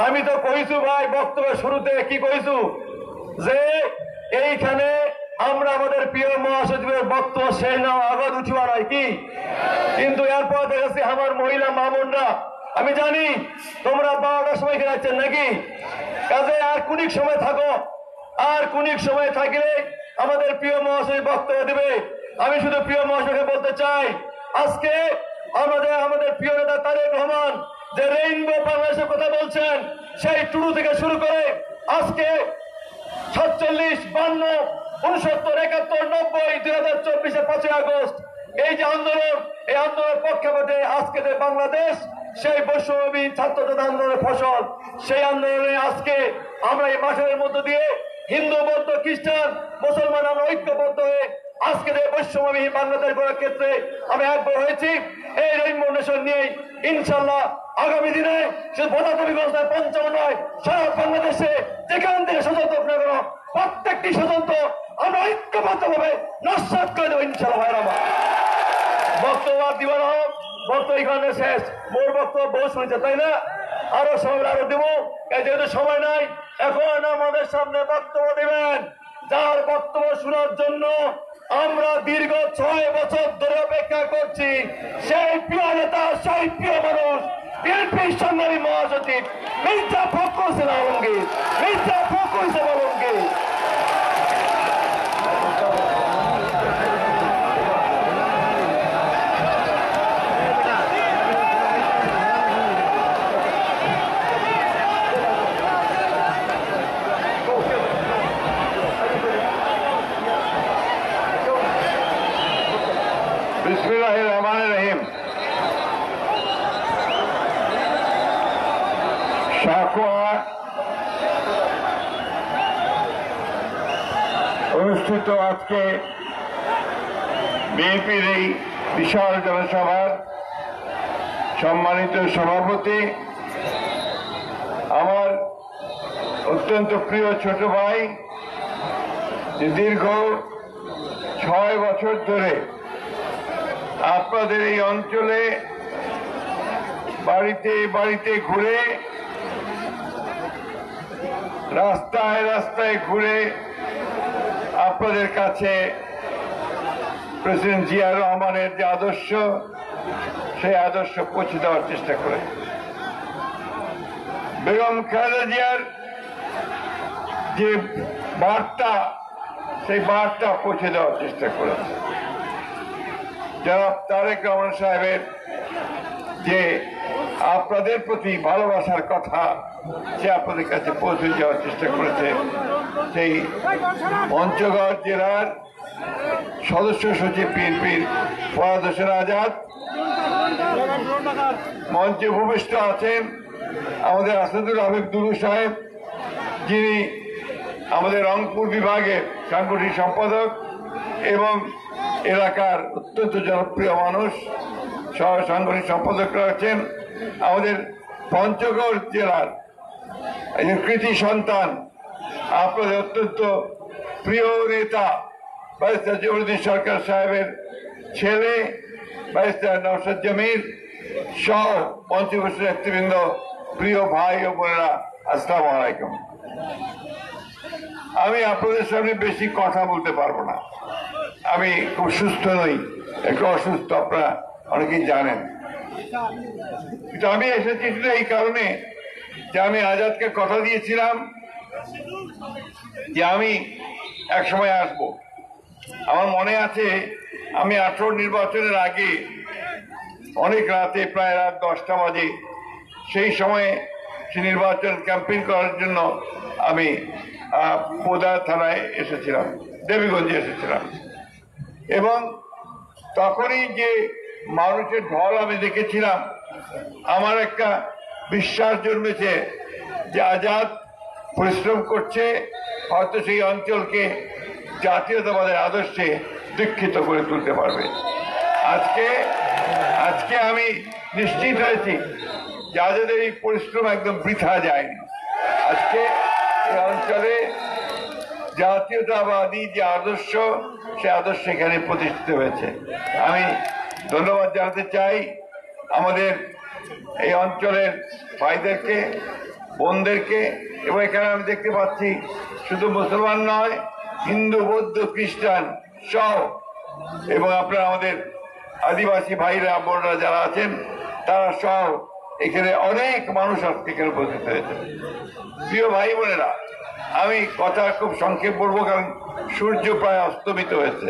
আমি তো কইছু ভাই বক্তব্যের শুরুতে কি কইছু যে এইখানে আমরা আমাদের প্রিয় মহাসচিবের বক্তব্য শেষ না আগাদ উঠিবা নাই কি, কিন্তু এরপর দেখেছি আমার মহিলা মামুনরা, আমি জানি তোমরা 12টার সময় যাচ্ছেন নাকি, কাজে আর কুনিক সময় থাকো, আর কুনিক সময় থাকলে আমাদের প্রিয় মহাসচিব বক্তব্য দেবে। আমি শুধু প্রিয় মহাসচিবকে বলতে চাই, আজকে আমাদের প্রিয় নেতা তারেক রহমান যে রেইনবো বাংলাদেশের কথা বলছেন, সেই টুডু থেকে শুরু করে আজকে 47, 52, 69, 71, 90, 2024 5ই আগস্ট এই যে আন্দোলন, এই আন্দোলনের প্রেক্ষাপটে আজকে যে বাংলাদেশ সেই বৈষম্যবিহীন ছাত্র জনতা আন্দোলনের ফসল, সেই আন্দোলনে আজকে আমরা এই মাঠের মধ্য দিয়ে হিন্দু, বৌদ্ধ, খ্রিস্টান, মুসলমান আমরা ঐক্যবদ্ধ হয়ে আজকে যে বৈষম্যবিহীন বাংলাদেশ গড়ার ক্ষেত্রে আমি একবার হয়েছি। এই রেইনবো নেশন নিয়ে ইনশাল্লাহ আগামী দিনে শুধু ভোটাধিকার নয়, পঞ্চম নয়, সারা বাংলাদেশে যেখান থেকে স্বতন্ত্র না কেন প্রত্যেকটি স্বতন্ত্র আমরা ঐক্যবদ্ধ ভাবে নস্বাত করে দেবো ইনশাল্লাহ। ভাইরা আমার বক্তব্য দিবার হোক, বক্তব্য এখানে শেষ, মোর বক্তব্য বহু শুনেছে তাই না, আরো সময় আরো দেবো, যেহেতু সময় নাই। এখন আমাদের সামনে বক্তব্য দেবেন, যার বক্তব্য শোনার জন্য আমরা দীর্ঘ 6 বছর ধরে অপেক্ষা করছি, সেই প্রিয় নেতা, সেই প্রিয় মানুষ, বিএনপির সংগ্রামী মহাসচিব মির্জা ফখরুল হোসেন আলমগীর। মির্জা ফখরুল হোসেন আলমগীর। বিসমিল্লাহির রহমানির রহিম। সাকুয়া অনুষ্ঠিত আজকে বিএনপির এই বিশাল জনসভার সম্মানিত সভাপতি, আমার অত্যন্ত প্রিয় ছোট ভাই, যে দীর্ঘ 6 বছর ধরে আপনাদের এই অঞ্চলে বাড়িতে বাড়িতে ঘুরে, রাস্তায় রাস্তায় ঘুরে আপনাদের কাছে প্রেসিডেন্ট জিয়া রহমানের যে আদর্শ, সেই আদর্শ পৌঁছে দেওয়ার চেষ্টা করে, বেগম খালেদা জিয়ার যে বার্তা, সেই বার্তা পৌঁছে দেওয়ার চেষ্টা করেছে। জনাব তারেক রহমান সাহেবের যে আপনাদের প্রতি ভালোবাসার কথা, সে আপনাদের কাছে পৌঁছে যাওয়ার চেষ্টা করেছে। সেই পঞ্চগড় জেলার সদস্য সচিব বিএনপির ফরহাদ হোসেন আজাদ, মঞ্চে ভূমিষ্ঠ আছেন আমাদের আসাদুল হাবিব দুলু সাহেব, যিনি আমাদের রংপুর বিভাগের সাংগঠনিক সম্পাদক এবং এলাকার অত্যন্ত জনপ্রিয় মানুষ, সহ সাংগঠনিক সম্পাদকরা আছেন। আমাদের পঞ্চগড় জেলার একজন কৃতি সন্তান, আপনাদের অত্যন্ত প্রিয় নেতা ব্যারিস্টার জহুরুদ্দিন সরকার সাহেবের ছেলে ব্যারিস্টার নওশাদ জমির সহ পঞ্চগড় নেতৃবৃন্দ, প্রিয় ভাই ও বোনেরা, আসসালামু আলাইকুম। আমি আপনাদের সামনে বেশি কথা বলতে পারবো না, আমি খুব সুস্থ নই, একটু অসুস্থ, আপনারা অনেকেই জানেন। কিন্তু আমি এসেছি শুধু এই কারণে যে আমি আজাদকে কথা দিয়েছিলাম যে আমি এক সময় আসব। আমার মনে আছে আমি 18 নির্বাচনের আগে অনেক রাতে, প্রায় রাত 10টা বাজে, সেই সময়ে সে নির্বাচন ক্যাম্পেইন করার জন্য আমি পোদা থানায় এসেছিলাম, দেবীগঞ্জে এসেছিলাম, এবং তখনই যে মানুষের ঢল আমি দেখেছিলাম, আমার একটা বিশ্বাস জন্মেছে যে আজাদ পরিশ্রম করছে, হয়তো সেই অঞ্চলকে জাতীয়তাবাদের আদর্শে দীক্ষিত করে তুলতে পারবে। আজকে আমি নিশ্চিত হয়েছি যাদের এই পরিশ্রম একদম বৃথা যায়নি। আজকে এই অঞ্চলে জাতীয়তাবাদী যে আদর্শ, সে আদর্শ এখানে প্রতিষ্ঠিত হয়েছে। আমি ধন্যবাদ জানাতে চাই আমাদের এই অঞ্চলের ভাইদেরকে, বোনদেরকে, এবং এখানে আমি দেখতে পাচ্ছি শুধু মুসলমান নয়, হিন্দু, বৌদ্ধ, খ্রিস্টান সহ, এবং আপনারা আমাদের আদিবাসী ভাইরা বোনরা যারা আছেন তারা সহ এখানে অনেক মানুষ আজকে এখানে উপস্থিত হয়েছে। প্রিয় ভাই বোনেরা, আমি কথা খুব সংক্ষেপ বলবো, কারণ সূর্য প্রায় অস্তমিত হয়েছে।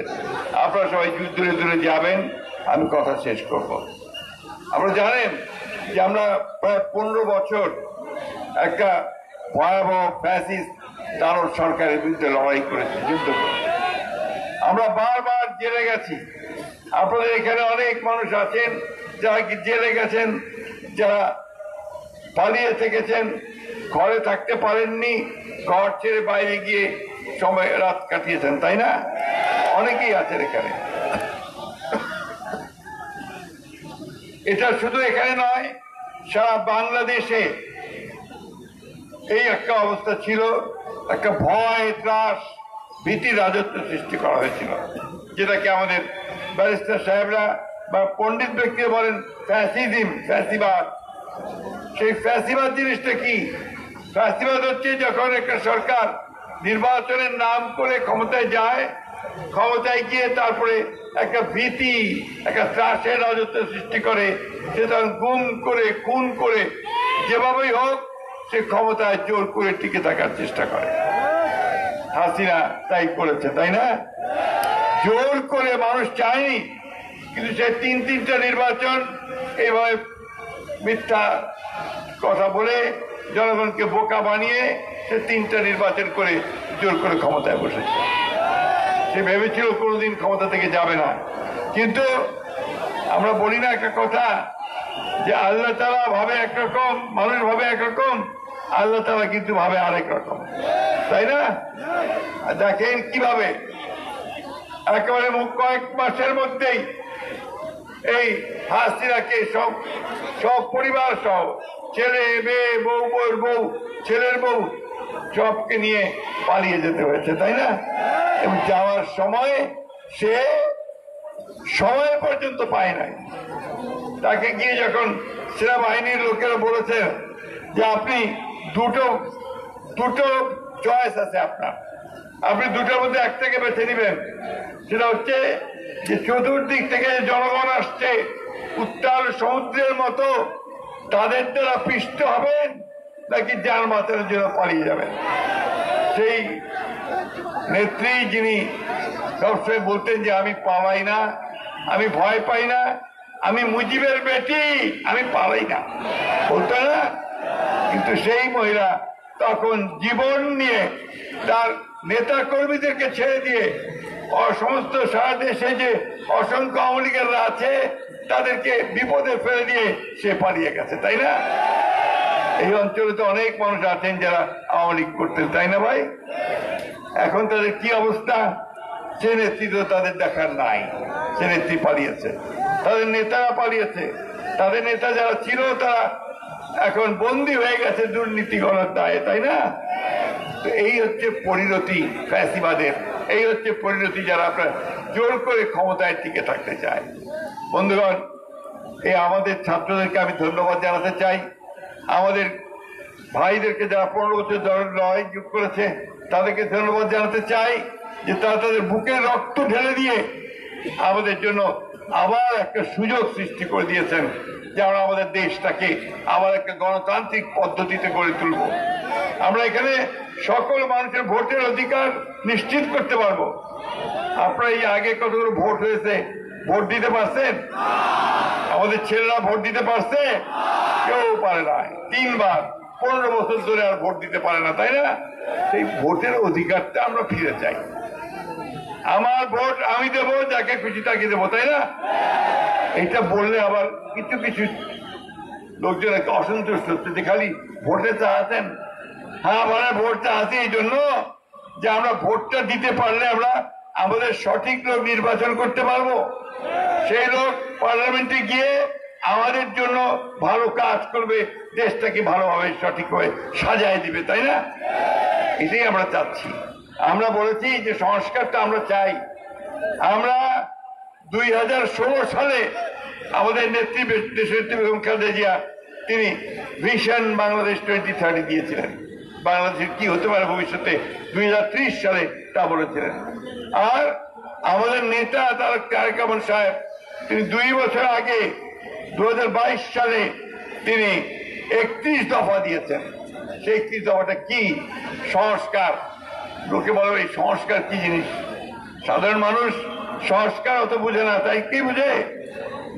আপনারা সবাই দূরে দূরে যাবেন, আমি কথা শেষ করব। আপনারা জানেন যে আমরা প্রায় 15 বছর একটা ভয়াবহ ফ্যাসিস্ট দানব সরকারের বিরুদ্ধে লড়াই করেছি, যুদ্ধ করেছি। আমরা বারবার জেলে গেছি। আপনাদের এখানে অনেক মানুষ আছেন যারা কি জেলে গেছেন, যারা পালিয়ে থেকেছেন, ঘরে থাকতে পারেননি, ঘর ছেড়ে বাইরে গিয়ে সময় রাত কাটিয়েছেন, তাই না? অনেকেই আছেন এখানে। এটা শুধু এখানে নয়, সারা বাংলাদেশে এই একটা অবস্থা ছিল, একটা ভয়, ত্রাস, ভীতি রাজত্ব সৃষ্টি করা হয়েছিল, যেটাকে আমাদের ব্যারিস্টার সাহেবরা বা পণ্ডিত ব্যক্তিরা বলেন ফ্যাসিজম, ফ্যাসিবাদ। সেই ফ্যাসিবাদ জিনিসটা কি? ফ্যাসিবাদ হচ্ছে যখন একটা সরকার নির্বাচনের নাম করে ক্ষমতায় যায়, ক্ষমতায় গিয়ে তারপরে একটা ভীতি, একটা ত্রাসের রাজত্ব সৃষ্টি করে, সে তখন গুম করে, খুন করে, যেভাবেই হোক সে ক্ষমতায় জোর করে টিকে থাকার চেষ্টা করে। হাসিনা তাই করেছে, তাই না? জোর করে মানুষ চায়নি, কিন্তু সে তিনটা নির্বাচন এইভাবে মিথ্যা কথা বলে জনগণকে বোকা বানিয়ে সে 3টা নির্বাচন করে জোর করে ক্ষমতায় বসেছে। সে ভেবেছিল কোনোদিন ক্ষমতা থেকে যাবে না, কিন্তু আমরা বলি না একটা কথা যে আল্লাহ তাআলা ভাবে একরকম, মানুষ ভাবে একরকম, আল্লাহ তাআলা কিন্তু ভাবে আরেক রকম, তাই না? দেখেন কিভাবে একেবারে কয়েক মাসের মধ্যেই এই হাসিনাকে সব পরিবার সহ, ছেলে মেয়ে, বউ, বউর বউ, ছেলের বউ, সবকে নিয়ে পালিয়ে যেতে হয়েছে, তাই না? এবং যাওয়ার সময় সে সময় পর্যন্ত পায় নাই। তাকে গিয়ে যখন সেনাবাহিনীর লোকেরা বলেছে যে আপনি দুটো চয়েস আছে আপনার, আপনি দুটোর মধ্যে একটাকে বেছে নেবেন, সেটা হচ্ছে যে চতুর্দিক থেকে জনগণ আসছে উত্তাল সমুদ্রের মতো, তাদের দ্বারা পিষ্ট হবেন, নাকি যার মাথার জন্য পালিয়ে যাবেন। সেই নেত্রী যিনি সবসময় বলতেন যে আমি পালাই না, আমি ভয় পাই না, আমি মুজিবের বেটি, আমি পালাই না, বলতো না? কিন্তু সেই মহিলা তখন জীবন নিয়ে তার নেতা কর্মীদেরকে ছেড়ে দিয়ে সমস্ত সারা দেশে যে অসংখ্য আওয়ামী লীগেররা আছে তাদেরকে বিপদে ফেলে দিয়ে সে পালিয়ে গেছে, তাই না? এই অঞ্চলে তো অনেক মানুষ আছেন যারা আওয়ামী লীগ করতেন, তাই না ভাই? এখন তাদের কি অবস্থা? সে নেতৃত্ব তাদের দেখার নাই, সে নেত্রী পালিয়েছে, তাদের নেতারা পালিয়েছে, তাদের নেতা যারা ছিল তারা এখন বন্দী হয়ে গেছে দুর্নীতি করার দায়ে, তাই না? তো এই হচ্ছে পরিণতি ফ্যাসিবাদের, এই হচ্ছে পরিণতি যারা আপনার জোর করে ক্ষমতায় টিকে থাকতে চায়। বন্ধুগণ, এই আমাদের ছাত্রদেরকে আমি ধন্যবাদ জানাতে চাই, আমাদের ভাইদেরকে যারা 15 বছর লড়াই যোগ করেছে তাদেরকে ধন্যবাদ জানাতে চাই যে তারা তাদের বুকের রক্ত ঢেলে দিয়ে আমাদের জন্য আবার একটা সুযোগ সৃষ্টি করে দিয়েছেন যে আমরা আমাদের দেশটাকে আবার একটা গণতান্ত্রিক পদ্ধতিতে গড়ে তুলব। আমরা এখানে সকল মানুষের ভোটের অধিকার নিশ্চিত করতে পারবো। আপনারা এই আগে কতগুলো ভোট হয়েছে, ভোট দিতে পারছেন? আমাদের ছেলেরা ভোট দিতে পারছে? কেউ পারে না। 3 বার 15 বছর ধরে আর ভোট দিতে পারে না, তাই না? সেই ভোটের অধিকারটা আমরা ফিরে চাই। আমার ভোট আমি দেবো, যাকে খুশি তাকে দেবো, তাই না? এটা বললে আবার কিছু কিছু লোকজন অসন্তুষ্ট হচ্ছে যে খালি ভোটে চাচ্ছেন। হ্যাঁ, আমরা ভোট চাচ্ছি এই জন্য যে আমরা ভোটটা দিতে পারলে আমরা আমাদের সঠিক লোক নির্বাচন করতে পারবো? সেই লোক পার্লামেন্টে গিয়ে আমাদের জন্য ভালো কাজ করবে, দেশটাকে ভালোভাবে সঠিকভাবে সাজায় দিবে, তাই না? এটাই আমরা চাচ্ছি। আমরা বলেছি যে সংস্কারটা আমরা চাই। আমরা 2016 সালে আমাদের নেত্রী দেশের বেগম খালেদা জিয়া তিনি ভিশন বাংলাদেশ 2030 দিয়েছিলেন। বাংলাদেশের কি হতে পারে ভবিষ্যতে 2030 সালে তা বলেছিলেন। আর আমাদের নেতা তারেক রহমান সাহেব তিনি 2 বছর আগে 2022 সালে তিনি 31 দফা দিয়েছেন। সেই 31 দফাটা কি? সংস্কার। লোকে বলে এই সংস্কার কি জিনিস? সাধারণ মানুষ সংস্কার অত বুঝে না, তাই কি বুঝে?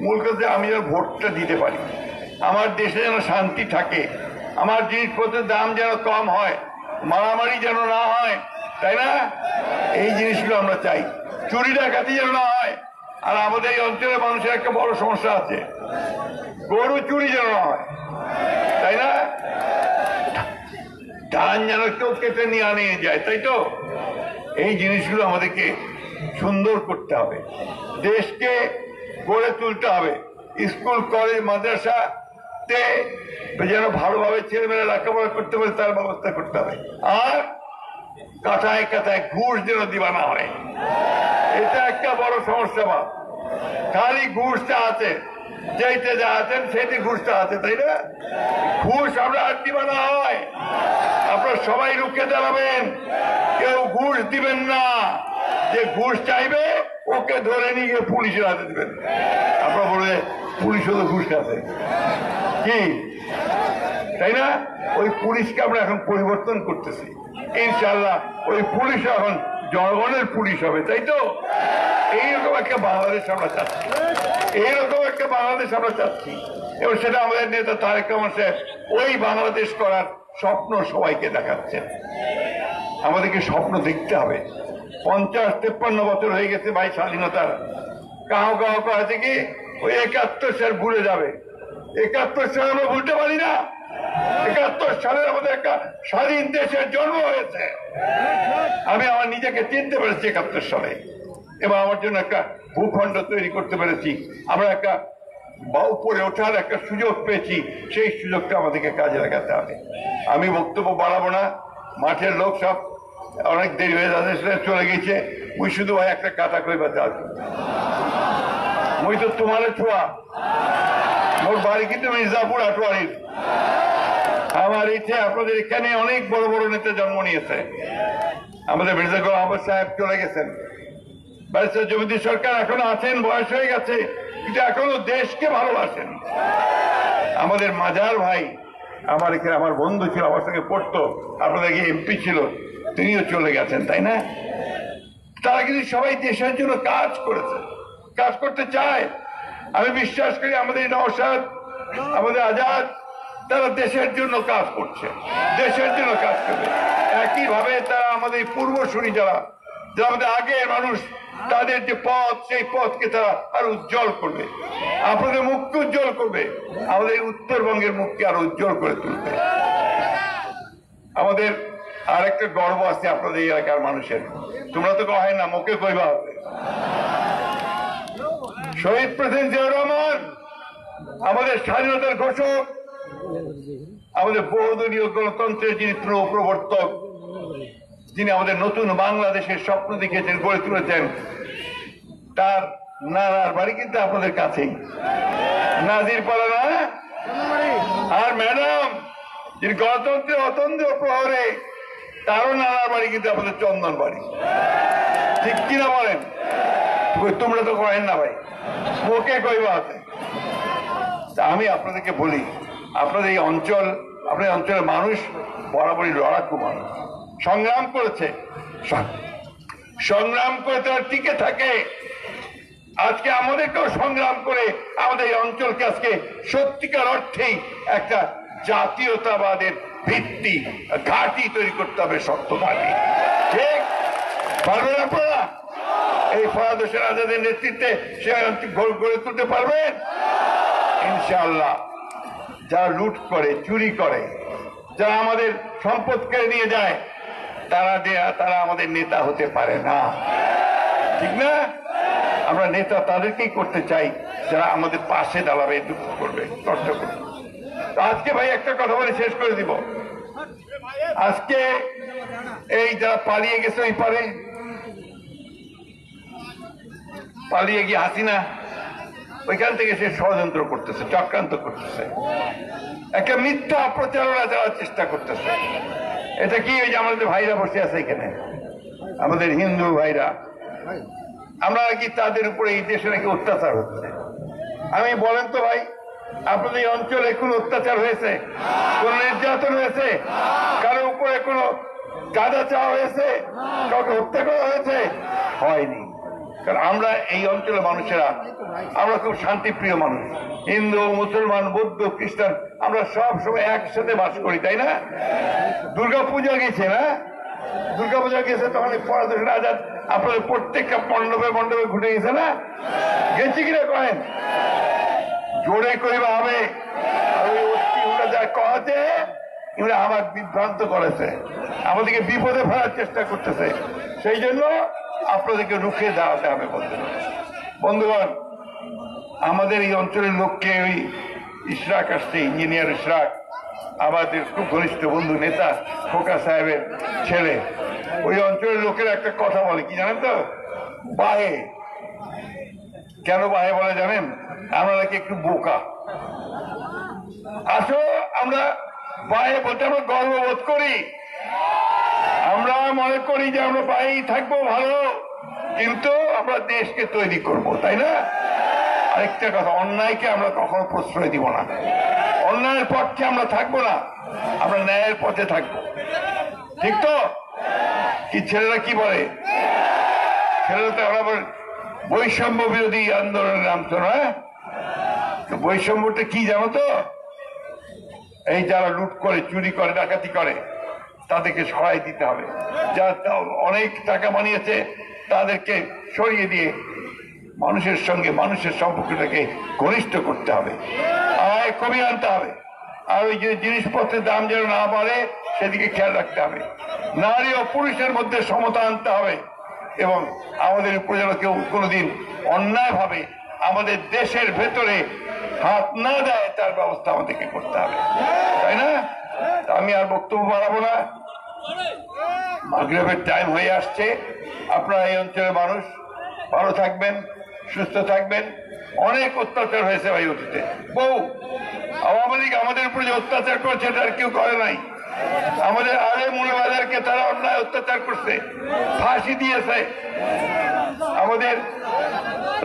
মূল কথা আমি যেন ভোটটা দিতে পারি, আমার দেশে যেন শান্তি থাকে, আমার জিনিসপত্রের দাম যেন কম হয়, মারামারি যেন না হয়, তাই না? এই জিনিসগুলো আমরা চাই। চুরি ডাকাতি যেন না হয়। আর আমাদের এই অঞ্চলের মানুষের একটা বড় সমস্যা আছে, গরু চুরি যেন না হয়, তাই না? ধান যেন কেউ কেটে নিয়ে যায়, তাই তো? এই জিনিসগুলো আমাদেরকে সুন্দর করতে হবে, দেশকে গড়ে তুলতে হবে। স্কুল কলেজ মাদ্রাসাতে যেন ভালোভাবে ছেলেমেয়েরা লেখাপড়া করতে পারে তার ব্যবস্থা করতে হবে। আর কাঠায় কাঠায় ঘুষ যেন দিবা না হয়, এটা একটা বড় সমস্যা। বা খালি ঘুষটা আছে, যেইটা যা আছেন সেইটি ঘুষটা আছে, তাই না? ঘুষ আমরা আর দিবা না হয়। আপনারা সবাই রুখে দাঁড়াবেন, কেউ ঘুষ দিবেন না। যে ঘুষ চাইবে ওকে ধরে নিয়ে গিয়ে পুলিশের হাতে দিবেন। আপনারা বলবে পুলিশও তো ঘুষ আছে, কি তাই না? ওই পুলিশকে আমরা এখন পরিবর্তন করতেছি। ইনশাল্লাহ ওই পুলিশ এখন জনগণের পুলিশ হবে, তাই তো? এইরকম একটা বাংলাদেশ আমরা চাচ্ছি, এইরকম একটা বাংলাদেশ আমরা চাচ্ছি। এবং সেটা আমাদের নেতা তারেক রহমান সাহেব ওই বাংলাদেশ করার স্বপ্ন সবাইকে দেখাচ্ছেন। আমাদেরকে স্বপ্ন দেখতে হবে। 50-53 বছর হয়ে গেছে ভাই স্বাধীনতার। কাউ আছে কি ওই 71 সাল ভুলে যাবে। 71 সাল আমরা ভুলতে পারি না। 71 সালে আমাদের একটা স্বাধীন দেশের জন্ম হয়েছে। আমি আমার নিজেকে চিনতে পেরেছি 71 সালে, এবং আমার জন্য একটা ভূখণ্ড তৈরি করতে পেরেছি। আমরা একটা উপরে ওঠার একটা সুযোগ পেয়েছি, সেই সুযোগটা আমাদেরকে কাজে লাগাতে হবে। আমি বক্তব্য বাড়াবো না, মাঠের লোক সব অনেক দেরি হয়ে যাচ্ছে, চলে গেছে। মুই শুধু ভাই একটা কথা কইবার আসবো, মুই তো তোমার ছোঁয়া, মোর বাড়ি কিন্তু মির্জাপুর আটোয়ারির। আমার ইচ্ছে আপনাদের এখানে অনেক বড় বড় নেতা জন্ম নিয়েছে। আমাদের মির্জা গোলাম আহমদ সাহেব চলে গেছেন, ব্যারিস্টার জমিদার সরকার এখনো আছেন, বয়স হয়ে গেছে, কিন্তু এখনো দেশকে ভালোবাসেন। আমাদের মাজার ভাই আমার এখানে আমার বন্ধু ছিল, আমার সঙ্গে পড়তো, আপনাদের এমপি ছিল, তিনিও চলে গেছেন, তাই না? তারা কিন্তু সবাই দেশের জন্য কাজ করেছে, কাজ করতে চায়। আমি বিশ্বাস করি আমাদের নওশাদ, আমাদের আজাদ, তারা দেশের জন্য কাজ করছে, দেশের জন্য কাজ করবে। একইভাবে তারা আমাদের পূর্বসূরি যারা আমাদের আগের মানুষ, তাদের যে পথ, সেই পথকে তারা আরো উজ্জ্বল করবে, আপনাদের মুখকে উজ্জ্বল করবে, আমাদের উত্তরবঙ্গের মুখকে আরো উজ্জ্বল করে তুলবে। আমাদের আর একটা গর্ব আছে আপনাদের এলাকার মানুষের, তোমরা তো কয় না, মুখে কইবা হবে। শহীদ প্রেসিডেন্ট জিয়াউর রহমান আমাদের স্বাধীনতার ঘোষক, আমাদের বহুদলীয় গণতন্ত্রের যিনি প্রবর্তক, যিনি আমাদের নতুন বাংলাদেশের স্বপ্ন দেখিয়েছেন, গড়ে তুলেছেন, তার নানার বাড়ি কিন্তু আপনাদের কাছেই, নাজির পাড়া না? আর ম্যাডাম যিনি গণতন্ত্রের অতন্ত্র প্রহরে, তারও নানার বাড়ি কিন্তু আপনাদের চন্দন বাড়ি, ঠিক কিনা বলেন? তোমরা তো করেন না ভাই, ওকে কইবা আছে। আমি আপনাদেরকে বলি, আপনাদের এই অঞ্চল, আপনার অঞ্চলের মানুষ বরাবরই লড়াকু মানুষ, সংগ্রাম করেছে, সংগ্রাম করে তারা টিকে থাকে। আজকে আমাদেরকেও সংগ্রাম করে আমাদের এই অঞ্চলকে আজকে সত্যিকার অর্থেই একটা জাতীয়তাবাদের ভিত্তি, ঘাঁটি তৈরি করতে হবে, শক্ত ঘাঁটি। ঠিক পারবেন আপনারা? এই ফরাদ হোসেন আজাদের নেতৃত্বে সে গড়ে তুলতে পারবেন ইনশাআল্লাহ। যারা লুট করে, চুরি করে, যারা আমাদের সম্পদ কেড়ে নিয়ে যায়, তারা আমাদের নেতা হতে পারে না। ঠিক না? আমরা নেতা তাদেরকেই করতে চাই যারা আমাদের পাশে দাঁড়াবে, দুঃখ করবে, কষ্ট করবে। তো আজকে ভাই একটা কথা বলে শেষ করে দিব। আজকে এই যারা পালিয়ে গেছে ওই পারে, পালিয়ে গিয়ে হাসিনা ওইখান থেকে সে ষড়যন্ত্র করতেছে, চক্রান্ত করতেছে, একটা মিথ্যা প্রচারণা চালার চেষ্টা করতেছে। এটা কি? ওই যে আমাদের ভাইরা বসে আছে এখানে, আমাদের হিন্দু ভাইরা, আমরা নাকি তাদের উপরে এই দেশে নাকি অত্যাচার হচ্ছে। আমি বলেন তো ভাই, আপনাদের এই অঞ্চলে কোনো অত্যাচার হয়েছে? কোন নির্যাতন হয়েছে? কারো উপরে কোনো চাঁদা চাওয়া হয়েছে? কাউকে হত্যা করা হয়েছে? হয়নি। কারণ আমরা এই অঞ্চলের মানুষেরা, আমরা খুব শান্তিপ্রিয় মানুষ। হিন্দু, মুসলমান, বৌদ্ধ, খ্রিস্টান, আমরা সব সময় একসাথে বাস করি, তাই না? দুর্গাপূজা গেছে না? দুর্গাপূজা গেছে তখন পড়াশোনা আজাদ আপনাদের প্রত্যেকটা মণ্ডপে মণ্ডপে ঘুরে গেছে না? গেছি কিনা কয়েন জোরে করিবা হবে। যা কহাতে এগুলো আমার বিভ্রান্ত করেছে, আমাদেরকে বিপদে ফেলার চেষ্টা করতেছে। সেই জন্য আপনাদেরকে রুখে দাঁড়াতে হবে। বন্ধুগণ, আমাদের এই অঞ্চলের লোককে ওই ইশরাক আসছে, ইঞ্জিনিয়ার ইশরাক, আমাদের খুব ঘনিষ্ঠ বন্ধু, নেতা খোকা সাহেবের ছেলে, ওই অঞ্চলের লোকেরা একটা কথা বলে, কি জানেন তো? বাহে। কেন বাহে বলে জানেন? আমরা নাকি একটু বোকা। আসো, আমরা বাহে বলতে আমরা গর্ববোধ করি, আমরা মনে করি যে আমরা বাইরেই থাকবো ভালো, কিন্তু আমরা দেশকে তৈরি করব, তাই না? আরেকটা কথা, অন্যায়কে আমরা কখনো প্রশ্রয় দিব না, অন্যায়ের পক্ষে আমরা থাকবো না, আমরা ন্যায়ের পথে থাকবো। ঠিক তো? কি ছেলেরা কি বলে? ছেলেরা তো আমরা বৈষম্য বিরোধী আন্দোলনের নামতো না? বৈষম্যটা কি জানো তো? এই যারা লুট করে, চুরি করে, ডাকাতি করে, তাদেরকে সরাই দিতে হবে। যারা অনেক টাকা বানিয়েছে তাদেরকে সরিয়ে দিয়ে মানুষের সঙ্গে মানুষের সম্পর্কটাকে ঘনিষ্ঠ করতে হবে, আয় কমিয়ে আনতে হবে। আর ওই যে জিনিসপত্রের দাম যেন না বাড়ে সেদিকে খেয়াল রাখতে হবে। নারী ও পুরুষের মধ্যে সমতা আনতে হবে এবং আমাদের উপর যেন কেউ কোনোদিন অন্যায়ভাবে আমাদের দেশের ভেতরে হাত না দেয় তার ব্যবস্থা আমাদেরকে করতে হবে, তাই না? আমি আর বক্তব্য বাড়াবো না, মাগরিবের টাইম হয়ে আসছে। আপনারা এই অঞ্চলের মানুষ ভালো থাকবেন, সুস্থ থাকবেন। অনেক অত্যাচার হয়েছে ভাই অতীতে, বহু। আওয়ামী লীগ আমাদের উপরে যে অত্যাচার করছে তার কেউ করে নাই। আমাদের আলেম ওলামাদেরকে তারা অন্যায় অত্যাচার করছে, ফাঁসি দিয়েছে, আমাদের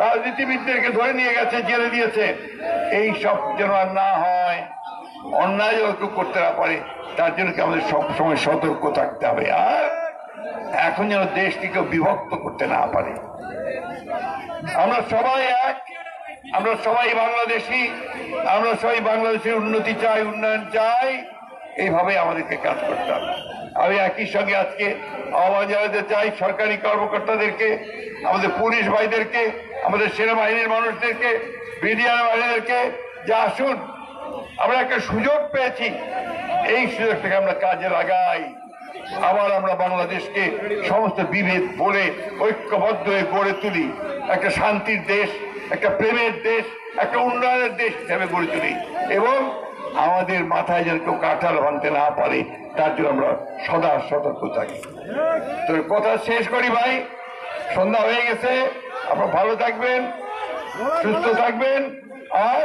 রাজনীতিবিদদেরকে ধরে নিয়ে গেছে, জেলে দিয়েছে। এই সব যেন আর না হয়, অন্যায় কেউ করতে না পারে, তার জন্য আমাদের সবসময় সতর্ক থাকতে হবে। আর এখন যেন দেশকে কেউ বিভক্ত করতে না পারে। আমরা সবাই এক, আমরা সবাই বাংলাদেশি, আমরা সবাই বাংলাদেশের উন্নতি চাই, উন্নয়ন চাই। এইভাবে আমাদেরকে কাজ করতে হবে। আমি একই সঙ্গে আজকে আহ্বান জানাতে চাই সরকারি কর্মকর্তাদেরকে, আমাদের পুলিশ ভাইদেরকে, আমাদের সেনাবাহিনীর মানুষদেরকে, মিডিয়ার ভাইদেরকে, যে আসুন, আমরা একটা সুযোগ পেয়েছি, এই সুযোগটাকে আমরা কাজে লাগাই। আবার আমরা বাংলাদেশকে সমস্ত বিভেদ বলে ঐক্যবদ্ধ হয়ে গড়ে তুলি, একটা শান্তির দেশ, একটা প্রেমের দেশ, একটা উন্নয়নের দেশ হিসাবে গড়ে তুলি এবং আমাদের মাথায় যেন কেউ কাঁঠাল ভাঙতে না পারে তার জন্য আমরা সদা সতর্ক থাকি। তো কথা শেষ করি ভাই, সন্ধ্যা হয়ে গেছে। আপনারা ভালো থাকবেন, সুস্থ থাকবেন আর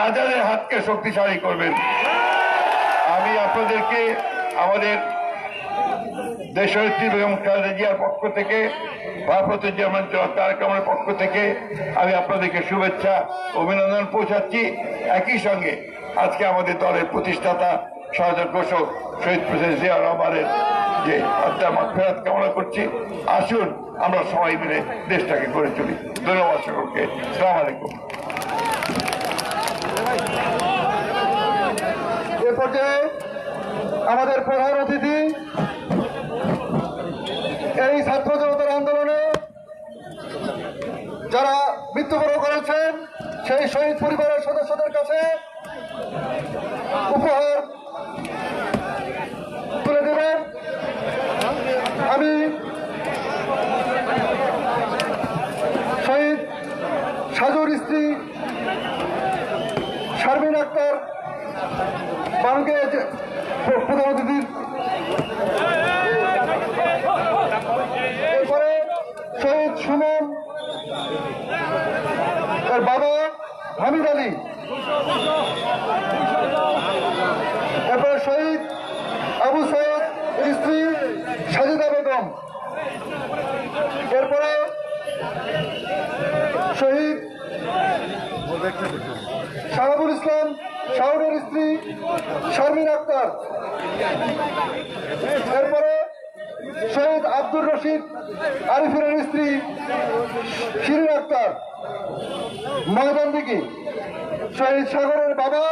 আজাদের হাতকে শক্তিশালী করবেন। আমি আপনাদেরকে আমাদের দেশনেত্রী বেগম খালেদা জিয়ার পক্ষ থেকে, ভারপ্রাপ্ত চেয়ারম্যান তারেক রহমানের পক্ষ থেকে আমি আপনাদেরকে শুভেচ্ছা অভিনন্দন পৌঁছাচ্ছি। একই সঙ্গে আজকে আমাদের দলের প্রতিষ্ঠাতা সহযোগ ঘোষক শহীদ প্রেসিডেন্ট জিয়া রহমানের যে আত্মার মাগফিরাত কামনা করছি। আসুন আমরা সবাই মিলে দেশটাকে গড়ে তুলি। ধন্যবাদ সকলকে। আসসালামু আলাইকুম। এ পর্যায়ে আমাদের প্রধান অতিথি এই ছাত্র জনতার আন্দোলনে যারা মৃত্যুবরণ করেছেন সেই শহীদ পরিবারের সদস্যদের কাছে উপহার তুলে দেবেন। আমি শারমিন আক্তার বানুকে প্রধান অতিথির এরপরে শহীদ সুমন তার বাবা হামিদ আলী, এরপরে শহীদ আবু সৈয়দ স্ত্রী সাজিদা বেগম, এরপরে শহীদ শাহাবুল ইসলাম শাহুরের স্ত্রী শারমিন আক্তার, এরপরে শহীদ আব্দুর রশিদ আরিফের স্ত্রী শিরিন আক্তার ময়দান দিকে, শহীদ সাগরের বাবা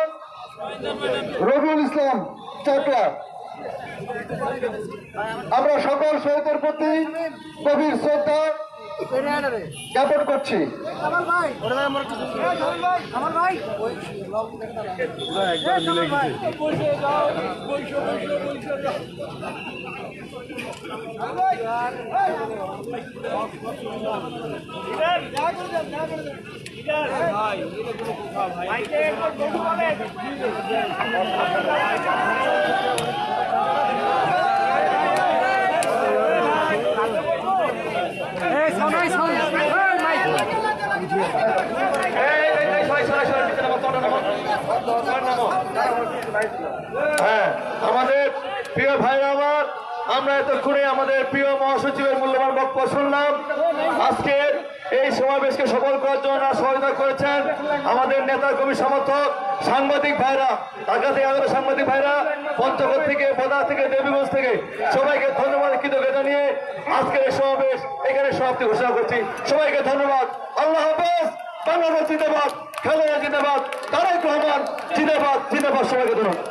রবিউল ইসলাম চাকলা। আমরা সকল শহীদের প্রতি গভীর শ্রদ্ধা জ্ঞাপন করছি। হ্যাঁ, আমাদের প্রিয় ভাইরা আমার, আমরা এতক্ষণে আমাদের প্রিয় মহাসচিবের মূল্যবান বক্তব্য শুনলাম। আজকে এই সমাবেশকে সফল করার জন্য সহায়তা করেছেন আমাদের নেতা কর্মী সমর্থক সাংবাদিক ভাইরা, ঢাকা থেকে আগত সাংবাদিক ভাইরা, পঞ্চগড় থেকে, বোদা থেকে, দেবীগঞ্জ থেকে, সবাইকে ধন্যবাদ কৃতজ্ঞতা নিয়ে আজকের এই সমাবেশ এখানে সমাপ্তি ঘোষণা করছি। সবাইকে ধন্যবাদ। আল্লাহ হাফেজ। বাংলাদেশ জিন্দাবাদ, খালেদা জিন্দাবাদ, তারেক রহমান জিন্দাবাদ, জিন্দাবাদ। সবাইকে ধন্যবাদ।